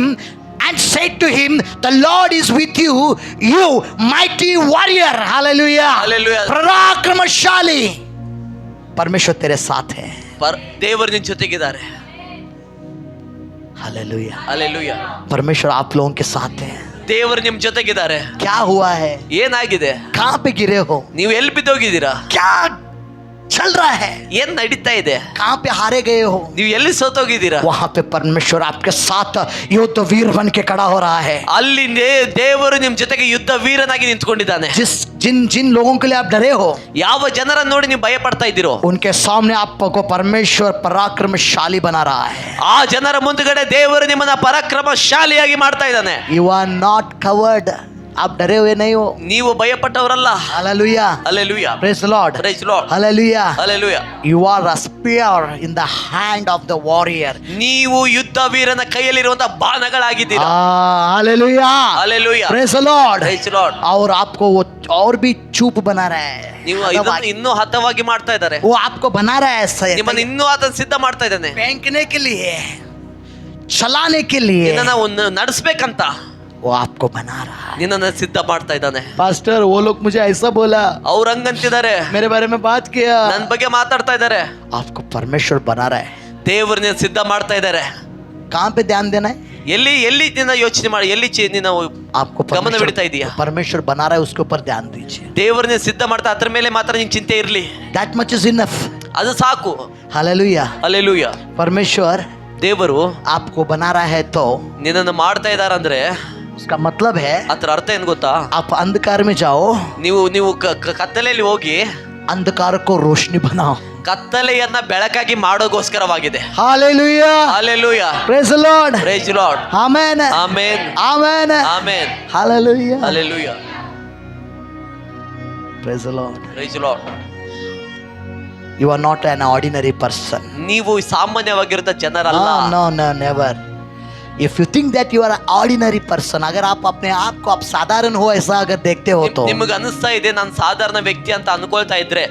and said to him, the Lord is with you, you mighty warrior. Hallelujah. Hallelujah. पराक्रमशाली परमेश्वर तेरे साथ है। ದೇವರು ನಿನ್ನ ಜೊತೆಗಿದ್ದಾರೆ. हालेलुया। ಹಲ್ಲೆಲೂಯಾ. परमेश्वर आप लोगों के साथ है। ದೇವರು ನಿಮ್ ಜೊತೆಗಿದ್ದಾರೆ. क्या हुआ है? ಏನಾಗಿದೆ? कहाँ पे गिरे हो? ನೀವು ಎಲ್ಲಿ ಬಿದ್ದೋಗಿದ್ದೀರಾ? क्या चल रहा है? ಏನ್ ನಡೀತಾ ಇದೆ? कहाँ पे हारे गए हो? ನೀವು ಎಲ್ಲಿ ಸೋತೋಗಿದ್ದೀರಾ? वहां पे परमेश्वर आपके साथ युद्ध वीर बन के खड़ा हो रहा है। ಅಲ್ಲಿ ದೇವರು ನಿಮ್ ಜೊತೆಗೆ ಯುದ್ಧ ವೀರನಾಗಿ ನಿಂತ್ಕೊಂಡಿದ್ದಾನೆ. जिन जिन लोगों के लिए आप डरे हो, ಯಾವ ಜನರನ್ನ ನೋಡಿ ನೀವು ಭಯ ಪಡ್ತಾ ಇದ್ದೀರೋ उनके सामने आपको परमेश्वर पराक्रमशाली बना रहा है। ಆ ಜನರ ಮುಂದುಗಡೆ ದೇವರು ನಿಮ್ಮನ್ನ ಪರಾಕ್ರಮಶಾಲಿಯಾಗಿ ಮಾಡ್ತಾ ಇದ್ದಾನೆ. You are not covered. आप डरे हुए नहीं हो। ನೀವು ಭಯಪಟ್ಟವರಲ್ಲ. Hallelujah. Hallelujah, Praise the Lord. Price lord, Hallelujah. Hallelujah. You are a spear in the hand of the warrior. ನೀವು ಯುದ್ಧ ವೀರನ ಕೈಯಲ್ಲಿರುವಂತ ಬಾಣಗಳಾಗಿದ್ದೀರಾ. Hallelujah. Hallelujah, Praise the Lord. Price lord. और आपको वो और भी चुप बना रहा है। ನೀವು ಇದನ್ನು ಇನ್ನೂ ಹತವಾಗಿ ಮಾಡ್ತಾ ಇದ್ದಾರೆ. वो आपको बना रहा है ऐसा ನಿಮ್ಮನ್ನ ಇನ್ನೂ ಆತನ ಸಿದ್ಧ ಮಾಡ್ತಾ ಇದ್ದಾನೆ. फेंकने के लिए, चलाने के लिए ನಿನ್ನನ್ನ ಒಂದು ನಡೆಸ್ಬೇಕಂತ वो आपको बना रहा है। ನಿನ್ನನ್ನ ಸಿದ್ಧ ಮಾಡ್ತಾ ಇದ್ದಾನೆ. पास्टर वो लोग मुझे ऐसा बोला, ಅವ್ರು ಹಂಗಂತಿದ್ದಾರೆ, मेरे बारे में बात किया। ನನ್ನ ಬಗ್ಗೆ ಮಾತಾಡ್ತಾ ಇದ್ದಾರೆ. आपको परमेश्वर बना रहा है। ದೇವ್ರನ್ನ ಸಿದ್ಧ ಮಾಡ್ತಾ ಇದ್ದಾರೆ. कहाँ पे ध्यान देना है? ಎಲ್ಲಿ ಎಲ್ಲಿ ನಿನ್ನ ಯೋಚನೆ ಮಾಡಿ, ಎಲ್ಲಿ ನಿನ್ನ आपको ಗಮನ ಬಿಡ್ತಾ ಇದೀಯಾ? परमेश्वर बना रहा है, उसके ऊपर ध्यान दीजिए। ದೇವ್ರನ್ನ ಸಿದ್ಧ ಮಾಡ್ತಾ ಅದ್ರ ಮೇಲೆ ಮಾತ್ರ ನಿನ್ ಚಿಂತೆ ಇರ್ಲಿ. That much is enough. ಅದು ಸಾಕು. हालेलुया। ಹಲ್ಲೆಲೂಯಾ. परमेश्वर ದೇವರು आपको बना रहा है तो ನಿನ್ನನ್ನು ಮಾಡ್ತಾ ಇದಾರಂದ್ರೆ उसका मतलब है ಅದ್ರ ಅರ್ಥ ಏನ್ ಗೊತ್ತಾ? आप अंधकार में जाओ, ನೀವು ಕತ್ತಲೆಯಲ್ಲಿ ಹೋಗಿ अंधकार को रोशनी बनाओ। ಕತ್ತಲೆಯನ್ನ ಬೆಳಕಾಗಿ ಮಾಡೋಗೋಸ್ಕರವಾಗಿದೆ. Hallelujah. Hallelujah, Praise the Lord. Price lord, Amen. Amen, Amen. Amen, Hallelujah. Hallelujah, Praise the Lord. Price lord. You are not an ordinary person. ನೀವು ಸಾಮಾನ್ಯವಾಗಿರುತ್ತ ಜನರಲ್ಲ. No, never. If you think that you are an ordinary person, अगर आप अपने आप को आप साधारण हो ऐसा अगर देखते हो तो ನಿಮಗೆ ಅನಿಸ್ತಾ ಇದೆ ನಾನು ಸಾಧಾರಣ ವ್ಯಕ್ತಿ ಅಂತ ಅನ್ಕೊಳ್ತಾ ಇದ್ರೆ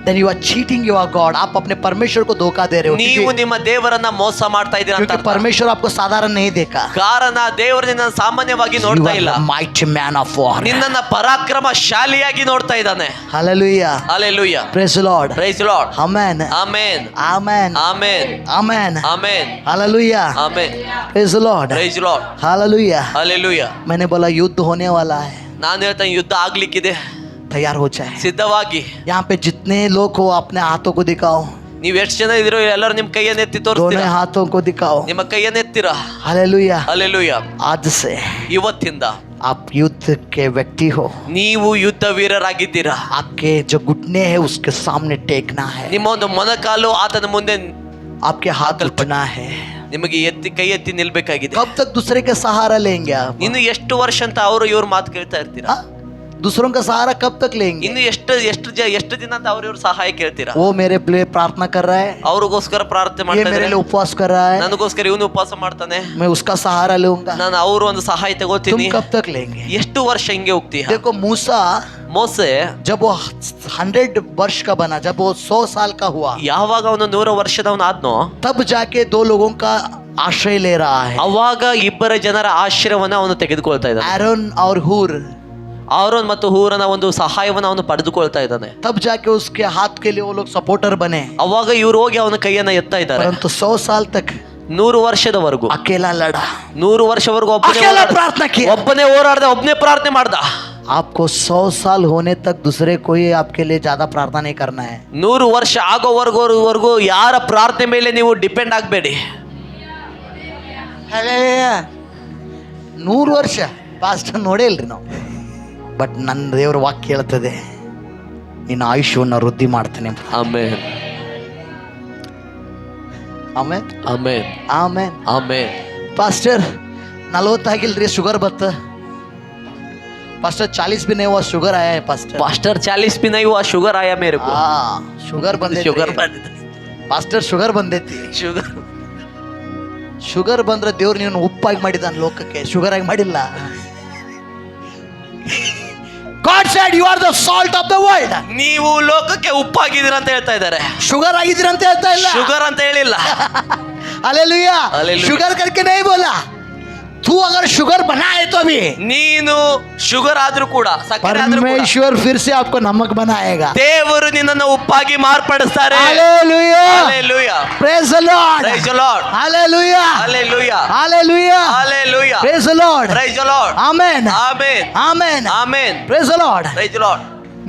then you are cheating your God. आप अपने परमेश्वर को धोखा दे रहे हो, ನೀವು ನಿಮ್ಮ ದೇವರನ್ನ ಮೋಸ ಮಾಡ್ತಾ ಇದ್ದೀರಾ ಅಂತ क्योंकि ಅರ್ಥ. परमेश्वर आपको साधारण नहीं देखा। ಕಾರಣ ದೇವರು ನಿನ್ನನ್ನು ಸಾಮಾನ್ಯವಾಗಿ You ನೋಡ್ತಾ are ಇಲ್ಲ, a mighty man of war. ನಿನ್ನನ್ನ ಪರಾಕ್ರಮಶಾಲಿಯಾಗಿ ನೋಡ್ತಾ ಇದ್ದಾನೆ. Hallelujah. Hallelujah, Praise the Lord. Price lord, Amen. Amen, Amen. Amen, Amen. Amen, Hallelujah. Amen, Praise the Lord. Price lord, Hallelujah. Hallelujah. मैंने बोला युद्ध होने वाला है, ನಾನು ಹೇಳ್ತೇನೆ ಯುದ್ಧ ಆಗ್ಲಿಕ್ಕಿದೆ, तैयार हो जाए। ಸಿದ್ಧವಾಗಿ. यहाँ पे जितने लोग हो अपने हाथों को दिखाओ, ನೀವ್ ಎಷ್ಟು ಜನ ಇದಿರೋ ಎಲ್ಲರೂ ನಿಮ್ ಕೈಯನ್ನೆತ್ತಿ दोनों ತೋರಿಸ್ತೀರಾ, हाथों को दिखाओ। ನಿಮ್ಮ ಕೈಯನ್ನೆತ್ತೀರಾ. हालेलुया। ಹಲ್ಲೆಲೂಯಾ. आज से ಇವತ್ತಿಂದ आप युद्ध के व्यक्ति हो। ನೀವು ಯುದ್ಧ ವೀರರಾಗಿದ್ದೀರಾ. आपके जो घुटने हैं उसके सामने टेकना है, ನಿಮ್ಮ ಒಂದು ಮೊಣಕಾಲು ಆತನ ಮುಂದೆ आपके हाथ उठना है। ನಿಮಗೆ ಕೈ ಎತ್ತಿ ನಿಲ್ಬೇಕಾಗಿದೆ. कब तक दूसरे के सहारा लेंगे आप? ಇನ್ನು ಎಷ್ಟು ವರ್ಷ ಅಂತ ಅವರು ಇವ್ರ ಮಾತು ಕೇಳ್ತಾ ಇರ್ತೀರಾ? हाँ? दूसरों का सहारा कब तक लेंगे? ಇನ್ನು ಎಷ್ಟು ದಿನ ಅಂತ ಅವ್ರ ಇವ್ರ ಸಹಾಯ ಕೇಳ್ತೀರಾ? वो मेरे लिए प्रार्थना कर रहा है, ಅವ್ರಿಗೋಸ್ಕರ ಪ್ರಾರ್ಥನೆ ये ಮಾಡ್ತಾ मेरे ಇದ್ದಾರೆ, लिए उपवास कर रहा है, ನನಗೋಸ್ಕರ ಇವನು ಉಪವಾಸ ಮಾಡ್ತಾನೆ, मैं उसका सहारा लूंगा। ನಾನು ಅವ್ರ ಒಂದು ಸಹಾಯ तुम ತಗೋತೀನಿ. कब तक लेंगे? ಎಷ್ಟು ವರ್ಷ ಹಿಂಗೆ ಹೋಗ್ತೀಯ? देखो मूसा ಮೋಸೆ जब वो 100 वर्ष का बना, जब वो 100 साल का हुआ, ಯಾವಾಗ ಅವನು 100 ವರ್ಷದವನು ಆದ್ನೋ तब जाके 2 लोगों का आश्रय ले रहा है, ಅವಾಗ ಇಬ್ಬರ ಜನರ ಆಶ್ರಯವನ್ನ ಅವನು ತೆಗೆದುಕೊಳ್ತಾ ಇದ್ದಾನೆ. एरन और हूर. ಆರೋನ್ ಮತ್ತು ಹೂರನ ಒಂದು ಸಹಾಯವನ್ನ ಅವನು ಪಡೆದುಕೊಳ್ತಾ ಇದ್ದಾನೆ. तब जाके उसके हाथ के लिए वो लोग सपोर्टर बने. ಅವಾಗ ಇವ್ರು ಹೋಗಿ ಅವನ ಕೈಯನ್ನ ಎತ್ತಾ ಇದ್ದಾರೆ. परंतु 100 साल तक 100 ವರ್ಷದವರೆಗೂ अकेला लड़ा, 100 ವರ್ಷವರೆಗೂ अकेला प्रार्थना किया. ಒಬ್ಬನೇ ಹೋರಾಡ್ದ, ಒಬ್ಬನೇ ಪ್ರಾರ್ಥನೆ ಮಾಡ್ದ. आपको 100 साल होने तक दूसरे कोई आपके लिए ज्यादा प्रार्थना नहीं करना है. 100 ವರ್ಷ ಆಗೋವರೆಗೂ ಯಾರ ಪ್ರಾರ್ಥನೆ ಮೇಲೆ ನೀವು ಡಿಪೆಂಡ್ ಆಗಬೇಡಿ. 100 ವರ್ಷ ಪಾಸ್ಟರ್ ನೋಡೇ ಇಲ್ರಿ ನಾವು. ಬಟ್ ನನ್ನ ದೇವ್ರ ವಾಕ್ಯ ಹೇಳ್ತದೆ, ನಿನ್ನ ಆಯುಷ್ಯವನ್ನು ವೃದ್ಧಿ ಮಾಡ್ತೇನೆ. ಆಮೆನ್, ಆಮೇನ್, ಆಮೆನ್, ಆಮೇನ್, ಆಮೆನ್. ಪಾಸ್ಟರ್ 40 ಆಗಿಲ್ರಿ, ಶುಗರ್ ಬತ್ತ. पास्टर 40 भी नहीं हुआ, शुगर आया है पास्टर. पास्टर 40 भी नहीं हुआ, शुगर आया मेरे को. शुगर ಬಂದೈತಿ. ಶುಗರ್ ಬಂದಿದೆ. ಪಾಸ್ಟರ್ ಶುಗರ್ ಬಂದೈತಿ. ಶುಗರ್ ಬಂದ್ರೆ ದೇವ್ರು ನೀನು ಉಪ್ಪಾಗಿ ಮಾಡಿದಾನ ಲೋಕಕ್ಕೆ, ಶುಗರ್ ಆಗಿ ಮಾಡಿಲ್ಲ. God said you are the salt of the world. ನೀವು ಲೋಕಕ್ಕೆ ಉಪ್ಪಾಗಿದ್ದೀರಾ ಅಂತ ಹೇಳ್ತಾ ಇದ್ದಾರೆ. ಶುಗರ್ ಆಗಿದ್ದೀರಾ ಅಂತ ಹೇಳ್ತಾ ಇಲ್ಲ. ಶುಗರ್ ಅಂತ ಹೇಳಿಲ್ಲ. हालेलुया. हालेलुया. शुगर करके नहीं बोला. तू अगर शुगर बना है तो अभी ನೀನು ಶುಗರ್ ಆದ್ರೂ ಕೂಡ, ಸಕ್ಕರೆ ಆದ್ರೂ ಕೂಡ परमेश्वर फिर से आपको नमक बनाएगा. ದೇವರು ನಿನ್ನನ್ನು ಉಪ್ಪಾಗಿ ಮಾರ್ಪಡಿಸ್ತಾರೆ. Hallelujah. Hallelujah. Praise the Lord. Praise the Lord. Hallelujah. Hallelujah. Hallelujah. Hallelujah. Praise the Lord. Praise the Lord. Amen. Amen. Amen. Amen. Praise the Lord. Praise the Lord.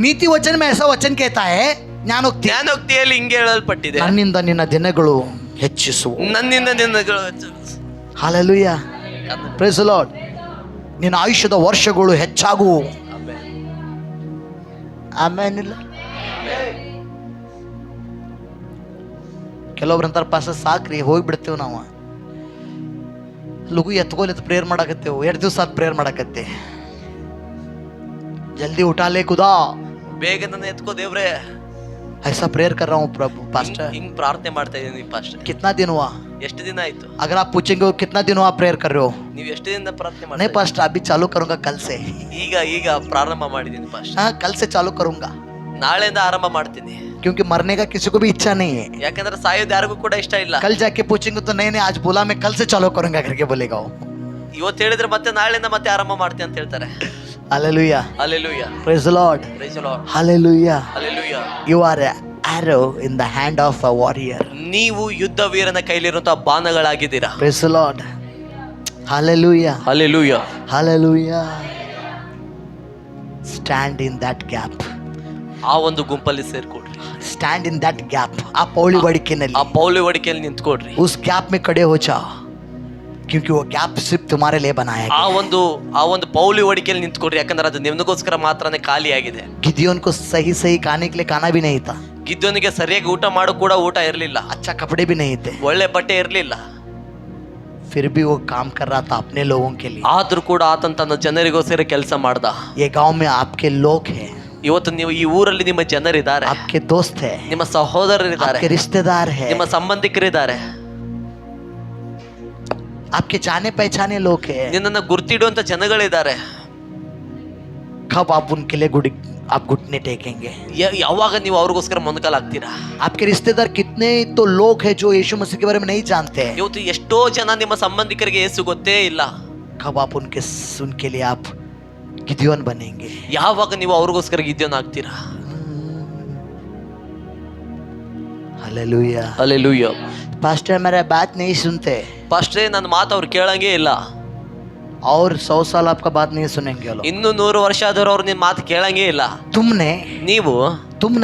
ನೀತಿ ವಚನ में ऐसा वचन कहता है, ಜ್ಞಾನೋಕ್ತಿ, ಜ್ಞಾನೋಕ್ತಿಯಲ್ಲಿ ಹಿಂಗೆ ಹೇಳಲ್ಪಟ್ಟಿದೆ, ನನ್ನಿಂದ ನಿನ್ನ ದಿನಗಳು ಹೆಚ್ಚಿಸುವು. ನನ್ನಿಂದ ನಿನ್ನಗಳು. Hallelujah. Praise the Lord. ನಿನ್ನ ಆಯುಷ್ಯದ ವರ್ಷಗಳು ಹೆಚ್ಚಾಗುವು. ಆಮೇನ್ ಇಲ್ಲ. ಕೆಲವೊಬ್ರು ಅಂತಾರೆ, ಪಾಸ್ಟರ್ ಸಾಕ್ರಿ ಹೋಗ್ಬಿಡ್ತೇವೆ ನಾವು, ಲಘು ಎತ್ಕೊಲಿತ್ ಪ್ರೇಯರ್ ಮಾಡಾಕತ್ತೇವು, 2 ದಿವಸ ಆದ್ ಪ್ರೇಯರ್ ಮಾಡಾಕತ್ತೆ. जल्दी उठा ले खुदा, ಬೇಗ ನನ್ನ ಎತ್ಕೋ ದೇವ್ರೆ. ऐसा प्रेयर कर रहा हूँ प्रभु पास्टर. ಹಿಂಗ್ ಪ್ರಾರ್ಥನೆ ಮಾಡ್ತಾ ಇದೀನಿ ಪಾಸ್ಟರ್. कितना दिन हुआ? ಎಷ್ಟು ದಿನ ಆಯ್ತು? अगर आप पूछेंगे कितना दिन हुआ प्रेयर कर रहे हो, ನೀವು ಎಷ್ಟು ದಿನದಿಂದ ಪ್ರಾರ್ಥನೆ नहीं ಮಾಡ್ತಾ पास्टर अभी चालू करूंगा कल से. ಈಗ ಪ್ರಾರಂಭ ಮಾಡಿದೀನಿ ಪಾಸ್ಟರ್. हाँ कल से चालू करूंगा, ನಾಳೆಯಿಂದ ಆರಂಭ ಮಾಡ್ತೀನಿ. क्योंकि मरने का किसी को भी इच्छा नहीं है. ಯಾಕಂದ್ರೆ ಸಾಯೋದು ಯಾರಿಗೂ ಕೂಡ ಇಷ್ಟ ಇಲ್ಲ. कल जाके पूछेंगे तो नहीं आज बोला मैं कल से चालू करूंगा करके बोलेगा वो. ಇವತ್ತು ಹೇಳಿದ್ರೆ ಮತ್ತೆ ನಾಳೆಯಿಂದ ಮತ್ತೆ ಆರಂಭ ಮಾಡ್ತೀನಿ ಅಂತ ಹೇಳ್ತಾರೆ. Hallelujah. Hallelujah. Praise the Lord. Praise the Lord. Hallelujah. Hallelujah. You are an arrow in the hand of a warrior. ನೀವು ಯುದ್ಧ ವೀರನ ಕೈಲಿರುವಂತಹ ಬಾಣಗಳಾಗಿದ್ದೀರಾ. Praise the Lord. Hallelujah. Hallelujah. Hallelujah. Stand in that gap. ಆ ಒಂದು ಗುಂಪಲ್ಲಿ ಸೇರ್ಕೊಡ್ರಿ. Stand in that gap. ಆ ಪೌಳಿ ಬಡಿಕೆನಲ್ಲಿ, ಆ Pauli ವಡಿಕೆಯಲ್ಲಿ ನಿಂತ್ಕೊಡ್ರಿ. उस gap में खड़े हो जाओ, क्योंकि वो गैप सिर्फ तुम्हारे लिए बनाया ಆ गया. ಒಂದು ಪೌಲಿ ವಡಿಕೆಯಲ್ಲಿ ನಿಂತ್ಕೊಡ್ರಿ, ಯಾಕಂದ್ರೆ ಅದು ನಿಮ್ಗೋಸ್ಕರ ಮಾತ್ರನೇ ಖಾಲಿಯಾಗಿದೆ. गिदियोन को सही सही खाने के लिए खाना भी नहीं था, ಗಿದ್ದೋನಿಗೆ ಸರಿಯಾಗಿ ಊಟ ಮಾಡೋ ಕೂಡ ಊಟ ಇರಲಿಲ್ಲ, अच्छा कपड़े भी नहीं थे, ಒಳ್ಳೆ ಬಟ್ಟೆ ಇರಲಿಲ್ಲ. फिर भी वो काम कर रहा था अपने लोगों के लिए. ಆದ್ರೂ ಕೂಡ ಆತನ ತನ್ನ ಜನರಿಗೋಸ್ಕರ ಕೆಲಸ ಮಾಡ್ದ. ये गांव में आपके लोग हैं, ಇವತ್ತು ನೀವು ಈ ಊರಲ್ಲಿ ನಿಮ್ಮ ಜನರಿದ್ದಾರೆ, आपके दोस्त है, ನಿಮ್ಮ ಸಹೋದರರಿದ್ದಾರೆ, आपके रिश्तेदार है, ನಿಮ್ಮ ಸಂಬಂಧಿಕರಿದ್ದಾರೆ, आपके जाने पहचाने लोग हैं. ನಿನ್ನನ್ನು ಗುರ್ತಿಡುವಂತ ಜನಗಳಿದ್ದಾರೆ. कब आप उनके लिए आप घुटने टेकेंगे? ಯಾವಾಗ ನೀವು ಅವ್ರಿಗೋಸ್ಕರ ಮೊಣಕಾಲಾಗ್ತೀರಾ? आपके रिश्तेदार कितने तो लोग हैं जो यीशु मसीह के बारे में नहीं जानते हैं. ಇವತ್ತು ಎಷ್ಟೋ ಜನ ನಿಮ್ಮ ಸಂಬಂಧಿಕರಿಗೆ ಯೇಸು ಗೊತ್ತೇ ಇಲ್ಲ. कब आप उनके लिए आप गिदियोन बनेंगे? ಯಾವಾಗ ನೀವು ಅವ್ರಿಗೋಸ್ಕರ ಗಿದ್ಯೋನ್ ಆಗ್ತೀರಾ? हालेलुया. Hallelujah. पास्टर मेरा बात नहीं सुनते, ಪಾಸ್ಟ್ರೇ ನನ್ನ ಮಾತು ಅವ್ರು ಕೇಳಂಗೇ ಇಲ್ಲ. और 100 साल आपका बात नहीं सुनेंगे वो लोग. ಇನ್ನು 100 ವರ್ಷ ಆದರೂ ಅವ್ರು ನಿನ್ನ ಮಾತು ಕೇಳಂಗೇ ಇಲ್ಲ. तुम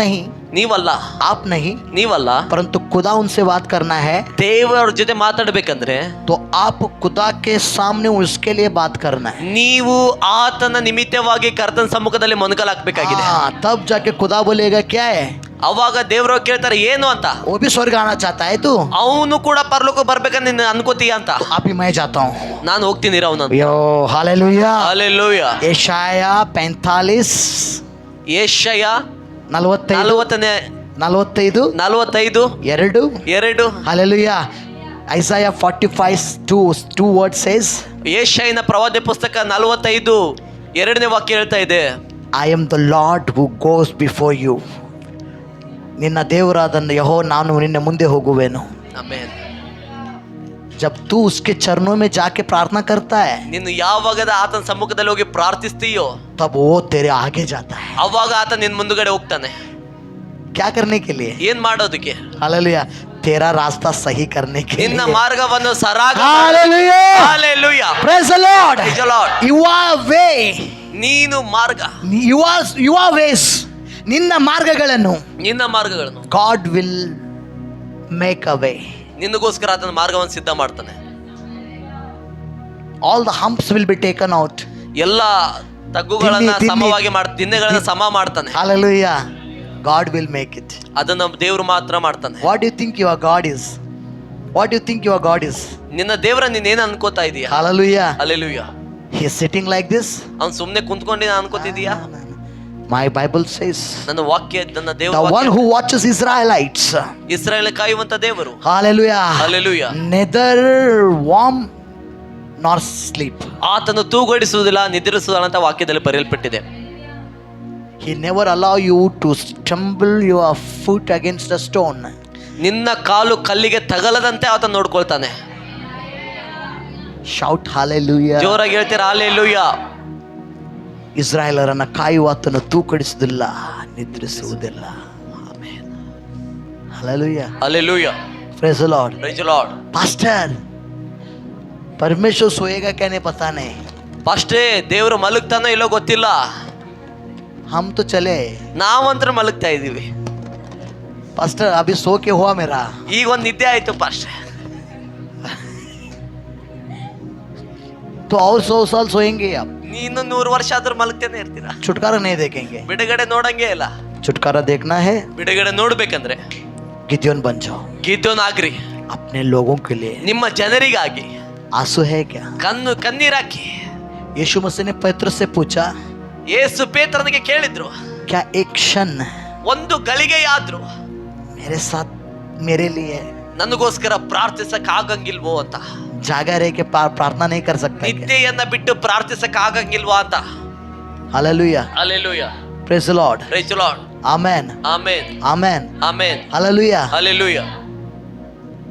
नहीं, ನೀವಲ್ಲ, आप नहीं, ನೀವಲ್ಲ, परंतु खुदा उनसे बात करना है ದೇವರ ಜೊತೆ ಮಾತಾಡ್ಬೇಕಂದ್ರೆ तो आप खुदा के सामने उसके लिए बात करना है. ನೀವು ಆತನ ನಿಮಿತ್ತವಾಗಿ ಕರ್ತನ ಸಮ್ಮುಖದಲ್ಲಿ ಮೊಣಕಾಲಾಗಬೇಕಾಗಿದೆ. हाँ, तब जाके खुदा बोलेगा क्या है, ಅವಾಗ ದೇವರು ಕೇಳ್ತಾರೆ ಏನು ಅಂತ. वो भी स्वर्ग आना चाहता है तू? ಅವನು ಕೂಡ ಪರಲೋಕ ಬರ್ಬೇಕಂತ ನೀನು ಅನ್ಕೋತೀಯ ಅಂತ. अभी मैं जाता हूँ. ನಾನು ಹೋಗ್ತೀನಿ ಅವನ. यो हालेलुया. Hallelujah. ಯೆಶಾಯ 45 ಯೆಶಯ 45 45 2. Hallelujah. Isaiah 45 2 words says, ಯೆಶಯನ ಪ್ರವಾದಿ ಪುಸ್ತಕ 45 2ನೇ ವಾಕ್ಯ ಹೇಳ್ತಾ ಇದೆ, I am the Lord who goes before you. ನಿನ್ನ ದೇವರಾದ ಯೆಹೋ ನಾನು ನಿನ್ನ ಮುಂದೆ ಹೋಗುವೆನು. ಆಮೆನ್. जब तू उसके चरणों में जाके प्रार्थना करता है ನೀನು ಯಾವಾಗದ ಆತನ ಸಮ್ಮುಖದಲ್ಲಿ ಹೋಗಿ ಪ್ರಾರ್ಥಿಸ್ತೀಯೋ तब वो तेरे आगे जाता है. ಅವಾಗ ಆತ ನಿನ್ನ ಮುಂದುಗಡೆ ಹೋಗ್ತಾನೆ. क्या करने के लिए? ಏನ್ ಮಾಡೋದಕ್ಕೆ? हालेलुया. तेरा रास्ता सही करने के ನಿನ್ನ लिए. ಮಾರ್ಗವನ್ನು ಸರಾಗ hallelujah. Hallelujah. Praise the Lord. Praise the Lord. Your way. ನೀನು ಮಾರ್ಗ, your ways. ನಿನ್ನ ಮಾರ್ಗಗಳನ್ನು ನಿನ್ನ ಮಾರ್ಗಗಳನ್ನು God will make a way. ನಿನ್ನಗೋಸ್ಕರ ಆತನ ಮಾರ್ಗವನ್ನು ಸಿದ್ಧ ಮಾಡ್ತಾನೆ. All the humps will be taken out. ಎಲ್ಲ ತಗ್ಗುಗಳನ್ನ ತಿನ್ನಿ. ಸಮವಾಗಿ ದಿನ್ನೆಗಳನ್ನ ಸಮ ಮಾಡ್ತಾನೆ. Hallelujah. God will make it. ಅದನ್ನ ದೇವರು ಮಾತ್ರ ಮಾಡ್ತಾನೆ. What do you think your God is? What do you think your God is? ನಿನ್ನ ದೇವರ ನೀನೇನು ಅನ್ಕೋತಾ ಇದೀಯಾ? Hallelujah. Hallelujah. He is sitting like this. ಅವ್ನು ಸುಮ್ನೆ ಕುಂತ್ಕೊಂಡಿನ ಅನ್ಕೋತಿದೀಯಾ? My Bible says ನನ್ನ ವಾಕ್ಯ, ನನ್ನ the one ದೇವರು who watches Israelites. ಇಸ್ರಾಯೇಲ್ ಕಾಯುವಂತ ದೇವರು. Hallelujah. Hallelujah. Neither warm nor sleep. ಆತನು ತೂಗಡಿಸುವುದಿಲ್ಲ, ನಿದ್ರಿಸುವುದಿಲ್ಲ ಅಂತ ವಾಕ್ಯದಲ್ಲಿ ಬರೆಯಲ್ಪಟ್ಟಿದೆ. He never allow you to stumble your foot against a stone. ನಿನ್ನ ಕಾಲು ಕಲ್ಲಿಗೆ ತಗಲದಂತೆ ಆತ ನೋಡ್ಕೊಳ್ತಾನೆ. Shout hallelujah. ಜೋರಾಗಿ ಹೇಳ್ತೀರಾ hallelujah. ಇಸ್ರಾಯೇಲರನ್ನ ಕಾಯುವಾತನು ತೂಕಡಿಸುವುದಿಲ್ಲ, ನಿದ್ರಿಸುವುದಿಲ್ಲ. Amen. Hallelujah. Hallelujah. Praise the Lord. Price the lord. Pastor, परमेश्वर सोएगा क्या नहीं पता नहीं. ಫಸ್ಟೇ ದೇವರು ಮಲಗ್ತಾನೋ ಇಲ್ಲೋ ಗೊತ್ತಿಲ್ಲ. हम तो चले. ನಾವಂತ್ರ ಮಲಗ್ತಾ ಇದೀವಿ. पास्टर अभी सो के हुआ मेरा. ಈಗ ಒಂದು ನಿದ್ದೆ ಆಯ್ತು ಫಸ್ಟ್. तो और 100 साल सोएंगे आप. ನೀನು 100 ವರ್ಷ ಆದ್ರೂ ಮಲಗ್ತೇನೆ ಇರ್ತೀರಾ. छुटकारा नहीं देखेंगे. ಬಿಡುಗಡೆ ನೋಡಂಗೆ ಇಲ್ಲ. छुटकारा देखना है, ಬಿಡುಗಡೆ ನೋಡ್ಬೇಕಂದ್ರೆ गिद्योन बन जाओ. ಗಿದ್ಯೋನ್ ಆಗ್ರಿ. अपने लोगों के लिए. ನಿಮ್ಮ ಜನರಿಗಾಗಿ आंसू है क्या? ಕಣ್ಣೀರಾಕಿ. यीशु मसीह ने पेत्र से पूछा, ಯೇಸು ಪೇತ್ರನಿಗೆ ಕೇಳಿದ್ರು, क्या एक क्षण ಒಂದು ಗಳಿಗೆಯಾದ್ರೂ मेरे साथ मेरे लिए ನನಗೋಸ್ಕರ ಪ್ರಾರ್ಥಿಸಕ್ ಆಗಂಗಿಲ್ವೋ ಅಂತ. जागा रह के प्रार्थना नहीं कर सकता क्या? ನಿದ್ದೆಯನ್ನ ಬಿಟ್ಟು ಪ್ರಾರ್ಥಿಸಕ್ ಆಗಂಗಿಲ್ವಾ ಅಂತ. Hallelujah. Hallelujah. Praise the Lord. Praise the lord. Amen. Amen. Amen. Amen. Hallelujah. Hallelujah.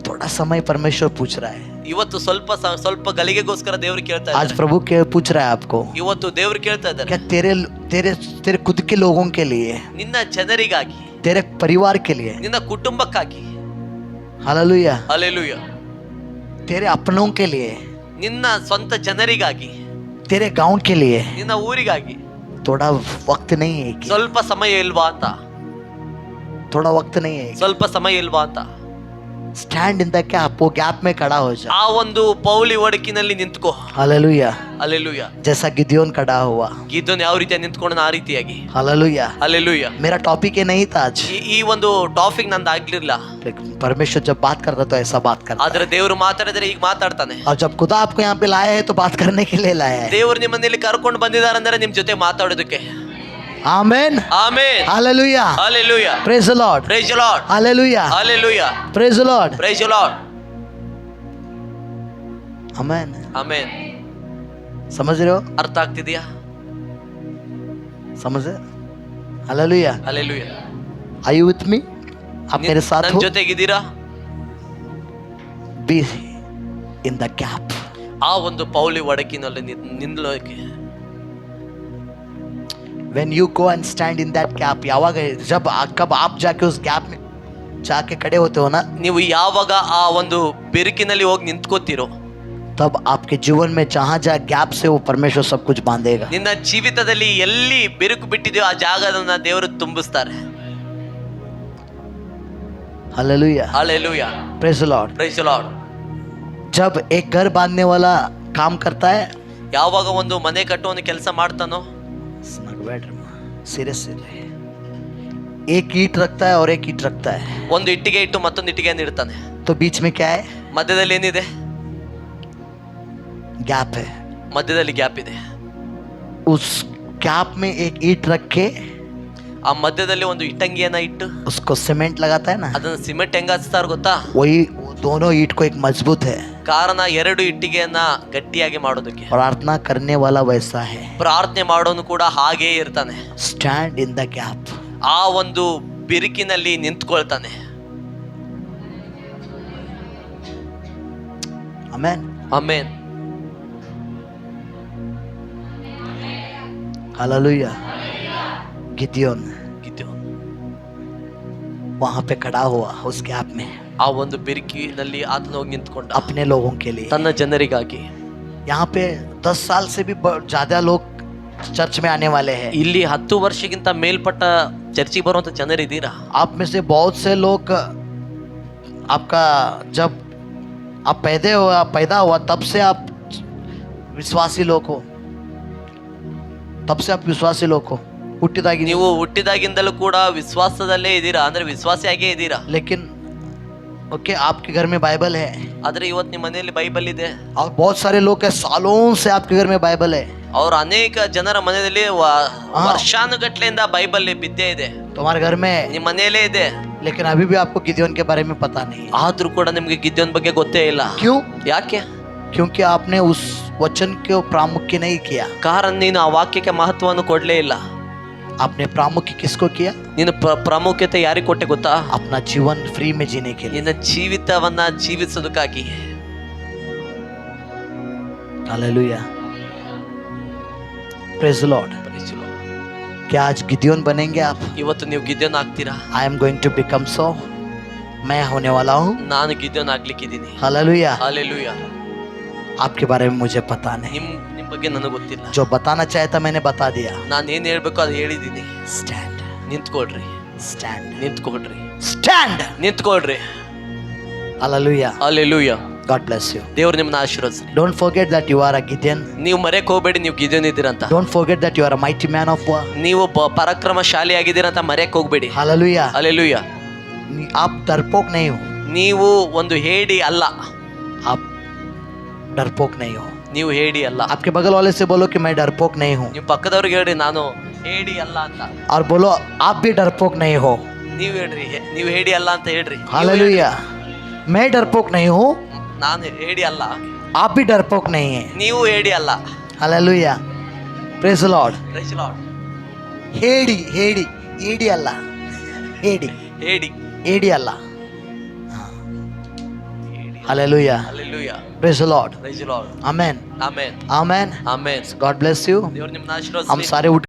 थोड़ा समय परमेश्वर पूछ रहा है. ಇವತ್ತು ಸ್ವಲ್ಪ ಗಳಿಗೆಗೋಸ್ಕರ ದೇವರು ಕೇಳ್ತಾ आज ಇದ್ದಾರೆ. प्रभु के पूछ रहा है आपको, ಇವತ್ತು ದೇವರು ಕೇಳ್ತಾ ಇದ್ದಾರೆ, क्या तेरे तेरे तेरे खुद के लोगों के लिए, ನಿನ್ನ ಜನರಿಗಾಗಿ, तेरे परिवार के लिए. ನಿನ್ನ ಕುಟುಂಬಕ್ಕಾಗಿ, हालेलुया. ಹಲ್ಲೆಲೂಯಾ, तेरे अपनों के लिए, ನಿನ್ನ ಸ್ವಂತ ಜನರಿಗಾಗಿ, तेरे गांव के लिए ನಿನ್ನ ಊರಿಗಾಗಿ थोड़ा वक्त नहीं है क्या? ಸ್ವಲ್ಪ ಸಮಯ ಇಲ್ವಾ ಅಂತ. थोड़ा वक्त नहीं है. ಸ್ವಲ್ಪ ಸಮಯ ಇಲ್ವಾ ಅಂತ. Stand in the gap. वो गैप में खड़ा हो जा. ಆ ಒಂದು ಪೌಲಿ ಒಡಕಿನಲ್ಲಿ ನಿಂತ್ಕೋ. हालेलुया. ಹಲ್ಲೆಲೂಯಾ. जैसा गिद्योन खड़ा हुआ. ಗಿದ್ಯೋನ್ ಯಾವ ರೀತಿಯಾಗಿ ನಿಂತ್ಕೊಂಡ ಆ ರೀತಿಯಾಗಿ. हालेलुया. ಹಲ್ಲೆಲೂಯಾ. मेरा टॉपिक ये नहीं था आज. ಈ ಒಂದು ಟಾಪಿಕ್ ನಂದು ಆಗ್ಲಿಲ್ಲ. परमेश्वर जब बात करता तो ऐसा बात करता. ಆದ್ರೆ ದೇವರು ಮಾತಾಡಿದ್ರೆ ಈಗ ಮಾತಾಡ್ತಾನೆ. और जब खुदा आपको यहाँ पे लाया है तो बात करने के लिए लाया है. ದೇವರು ನಿಮ್ಮನ್ನ ಇಲ್ಲಿ ಕರ್ಕೊಂಡು ಬಂದಿದ್ದಾರೆ ಅಂದ್ರೆ ನಿಮ್ ಜೊತೆ ಮಾತಾಡೋದಕ್ಕೆ. Amen. Amen. Hallelujah. Hallelujah. Praise the Lord. Praise the Lord. Hallelujah. Hallelujah. Praise the Lord. Praise the lord. Amen. Amen. समझ रहे हो? ಅರ್ಥ ಆಗ್ತಿದ್ಯಾ? समझ रहे? Hallelujah. Hallelujah. Are you with me? आप मेरे साथ ನನ್ನ हो? ಜೊತೆಗಿದ್ದೀರಾ? Be in the gap. ಆ ಒಂದು ಪೌಲಿ ಒಡಕಿನಲ್ಲಿ ನಿಲ್ಲೋಕೆ. When you go and stand in that gap, यावाग जब कब आप जाके उस गैप में जाके खड़े होते हो ना, ನೀವು ಯಾವಾಗ ಆ ಒಂದು ಬೆರುಕಿನಲ್ಲಿ ಹೋಗಿ ನಿಂತ್ಕೋತೀರೋ, तब आपके जीवन में जहाँ जहाँ गैप से वो परमेश्वर सब कुछ बांधेगा. ನಿನ್ನ ಜೀವಿತದಲ್ಲಿ ಎಲ್ಲಿ ಬೆರುಕು ಬಿಟ್ಟಿದೆಯೋ ಆ ಜಾಗದನ್ನ ದೇವರು ತುಂಬಿಸ್ತಾರೆ. Hallelujah. Hallelujah. Praise the Lord. Praise the Lord. जब एक घर बांधने वाला काम करता है, ಯಾವಾಗ ಒಂದು ಮನೆ ಕಟ್ಟುವನು ಕೆಲಸ ಮಾಡ್ತಾನೋ, सीरियस एक ईंट रखता है और एक ईंट रखता है, ಒಂದು ಇಟ್ಟಿಗೆ ಇಟ್ಟು ಮತ್ತೊಂದು ಇಟ್ಟಿಗೆಯನ್ನು ಇಡ್ತಾನೆ. तो बीच में क्या है? ಮಧ್ಯದಲ್ಲಿ ಏನಿದೆ? गैप है. ಮಧ್ಯದಲ್ಲಿ ಗ್ಯಾಪ್ ಇದೆ. उस गैप में एक ईंट रख के ಆ ಮಧ್ಯದಲ್ಲಿ ಒಂದು ಇಟ್ಟಂಗಿಯನ್ನ ಇಟ್ಟು उसको सीमेंट लगाता है ना, ಅದನ್ನ ಸಿಮೆಂಟ್ ಹೆಂಗ ಹಚ್ತಾರ ಗೊತ್ತಾ? वही दोनों ईंट को एक मजबूत है, ಕಾರಣ ಎರಡು ಇಟ್ಟಿಗೆಯನ್ನ ಗಟ್ಟಿಯಾಗಿ ಮಾಡೋದಕ್ಕೆ. प्रार्थना करने वाला वैसा है, ಪ್ರಾರ್ಥನೆ ಮಾಡೋನು ಕೂಡ ಹಾಗೇ ಇರ್ತಾನೆ. Stand in the gap. ಆ ಒಂದು ಬಿರುಕಿನಲ್ಲಿ ನಿಂತ್ಕೊಳ್ತಾನೆ. आमेन. ಆಮೆನ್. हालेलुया. गिदियोन ಗಿದ್ಯೋನ್ वहां पे खड़ा हुआ उस गैप में ಆ ಒಂದು ಬಿರುಕಿನಲ್ಲಿ ಆತನ ಹೋಗಿ ನಿಂತ್ಕೊಂಡ अपने लोगों के लिए. ತನ್ನ ಜನರಿಗಾಗಿ. यहाँ पे 10 साल से भी ज्यादा लोग चर्च में आने वाले हैं. ಇಲ್ಲಿ 10 ವರ್ಷಕ್ಕಿಂತ ಮೇಲ್ಪಟ್ಟ ಚರ್ಚಿಗೆ ಬರುವಂತ ಜನರಿದ್ದೀರಾ? आप में से बहुत से लोग आपका जब आप पैदा हुआ तब से आप विश्वासी लोग हो, तब से आप विश्वासी लोग हो. ಹುಟ್ಟಿದಾಗಿ ನೀವು ಹುಟ್ಟಿದಾಗಿಂದಲೂ ಕೂಡ ವಿಶ್ವಾಸದಲ್ಲೇ ಇದ್ದೀರಾ, ಅಂದ್ರೆ ವಿಶ್ವಾಸಿಯಾಗೇ ಇದ್ದೀರಾ. लेकिन ओके आपके घर में बाइबल है ಆದ್ರೆ ಇವತ್ತು ನಿಮ್ಮ ಮನೆಯಲ್ಲಿ ಬೈಬಲ್ ಇದೆ. और बहुत सारे लोग हैं सालों से आपके घर में बाइबल है. ಅವ್ರ ಅನೇಕ ಜನರ ಮನೆಯಲ್ಲಿ ವರ್ಷಾನುಗಟ್ಲೆಯಿಂದ ಬೈಬಲ್ ಬಿದ್ದೇ ಇದೆ. तुम्हारे घर में ನಿಮ್ಮ ಮನೆಯಲ್ಲೇ ಇದೆ. लेकिन अभी भी आपको गिदियोन के बारे में पता नहीं है. ಆದ್ರೂ ಕೂಡ ನಿಮ್ಗೆ ಗಿದ್ಯೋನ್ ಬಗ್ಗೆ ಗೊತ್ತೇ ಇಲ್ಲ. क्यों? ಯಾಕೆ? क्योंकि आपने उस वचन को प्रामुख्य नहीं किया. ಕಾರಣ ನೀನು ಆ ವಾಕ್ಯಕ್ಕೆ ಮಹತ್ವವನ್ನು ಕೊಡ್ಲೇ ಇಲ್ಲ. आपने प्रामुख्य किसको किया? ನೀನು ಪ್ರಾಮುಖ್ಯತೆ ಯಾರಿಗೆ ಕೊಟ್ಟೆ ಗೊತ್ತಾ? अपना जीवन फ्री में जीने के लिए. ನಿನ್ನ ಜೀವಿತವನ್ನ ಜೀವಿಸೋದಕ್ಕಾಗಿ. हालेलुया. Praise the lord. क्या आज गिदियोन बनेंगे आप? ಇವತ್ತು ನೀವು ಗಿದ್ಯೋನ್ ಆಗ್ತೀರಾ? I am going to become so. मैं होने वाला हूँ. ನಾನು ಗಿದ್ಯೋನ್ ಆಗ್ಲಿಕ್ಕಿದ್ದೀನಿ. हालेलुया. ಹಾಲೆಲೂಯಾ. आपके बारे में मुझे पता नहीं. ನಿಮ್ ಬಗ್ಗೆ ನನಗೆ ಗೊತ್ತಿಲ್ಲ. जो बताना चाहता मैंने बता दिया. ನಾನು ಏನ್ ಹೇಳ್ಬೇಕು ಅದು ಹೇಳಿದ್ದೀನಿ. स्टैंड. ನಿಂತ್ಕೊಳ್ರಿ. स्टैंड. ನಿಂತ್ಕೊಳ್ರಿ. स्टैंड. ನಿಂತ್ಕೊಳ್ರಿ. Hallelujah. Hallelujah. God bless you. ದೇವ್ರು ನಿಮ್ಮನ್ನ ಆಶೀರ್ವದಿಸಲಿ. Don't forget that you are a Gideon. ನೀವು ಮರೆಯಕ್ಕೆ ಹೋಗ್ಬೇಡಿ ನೀವು ಗಿದ್ಯೋನ್ ಇದ್ದೀರಂತ. Don't forget that you are a mighty man of war. ನೀವು ಪರಾಕ್ರಮಶಾಲಿ ಆಗಿದ್ದೀರಂತ ಮರೆಯಕ್ಕೆ ಹೋಗ್ಬೇಡಿ. हालेलुया. ಹಾಲೆಲೂಯಾ. आप डरपोक नहीं हो. ನೀವು ಒಂದು ಹೇಡಿ ಅಲ್ಲ. आप डरपोक नहीं हो. ನೀವು ಹೇಡಿ ಅಲ್ಲ. आपके बगल वाले से बोलो कि मैं डरपोक नहीं हूँ. ನೀವು ಪಕ್ಕದವ್ರಿಗೆ ಹೇಳಿ ನಾನು ಹೇಡಿ ಅಲ್ಲ ಅಂತ. और बोलो आप भी डरपोक नहीं हो. ನೀವು ಹೇಳ್ರಿ ನೀವು ಹೇಡಿ ಅಲ್ಲ ಅಂತ ಹೇಳ್ರಿ. हालेलुया. मैं डरपोक नहीं हूँ. ನಾನು ಹೇಡಿ ಅಲ್ಲ. आप भी डरपोक नहीं है. ನೀವು ಹೇಡಿ ಅಲ್ಲ. Hallelujah. Praise the Lord. Praise the Lord. ಹೇಡಿ ಹೇಡಿ ಏಡಿ ಅಲ್ಲ. ಹೇಡಿ ಹೇಡಿ ಏಡಿ ಅಲ್ಲ. Hallelujah. Hallelujah. Praise the Lord. Praise the Lord. Amen. Amen. Amen. Amen. God bless you. ದೇವರು ನಿಮ್ಮನ್ನ हम ಆಶೀರ್ವದಿಸಲಿ. सारे उठ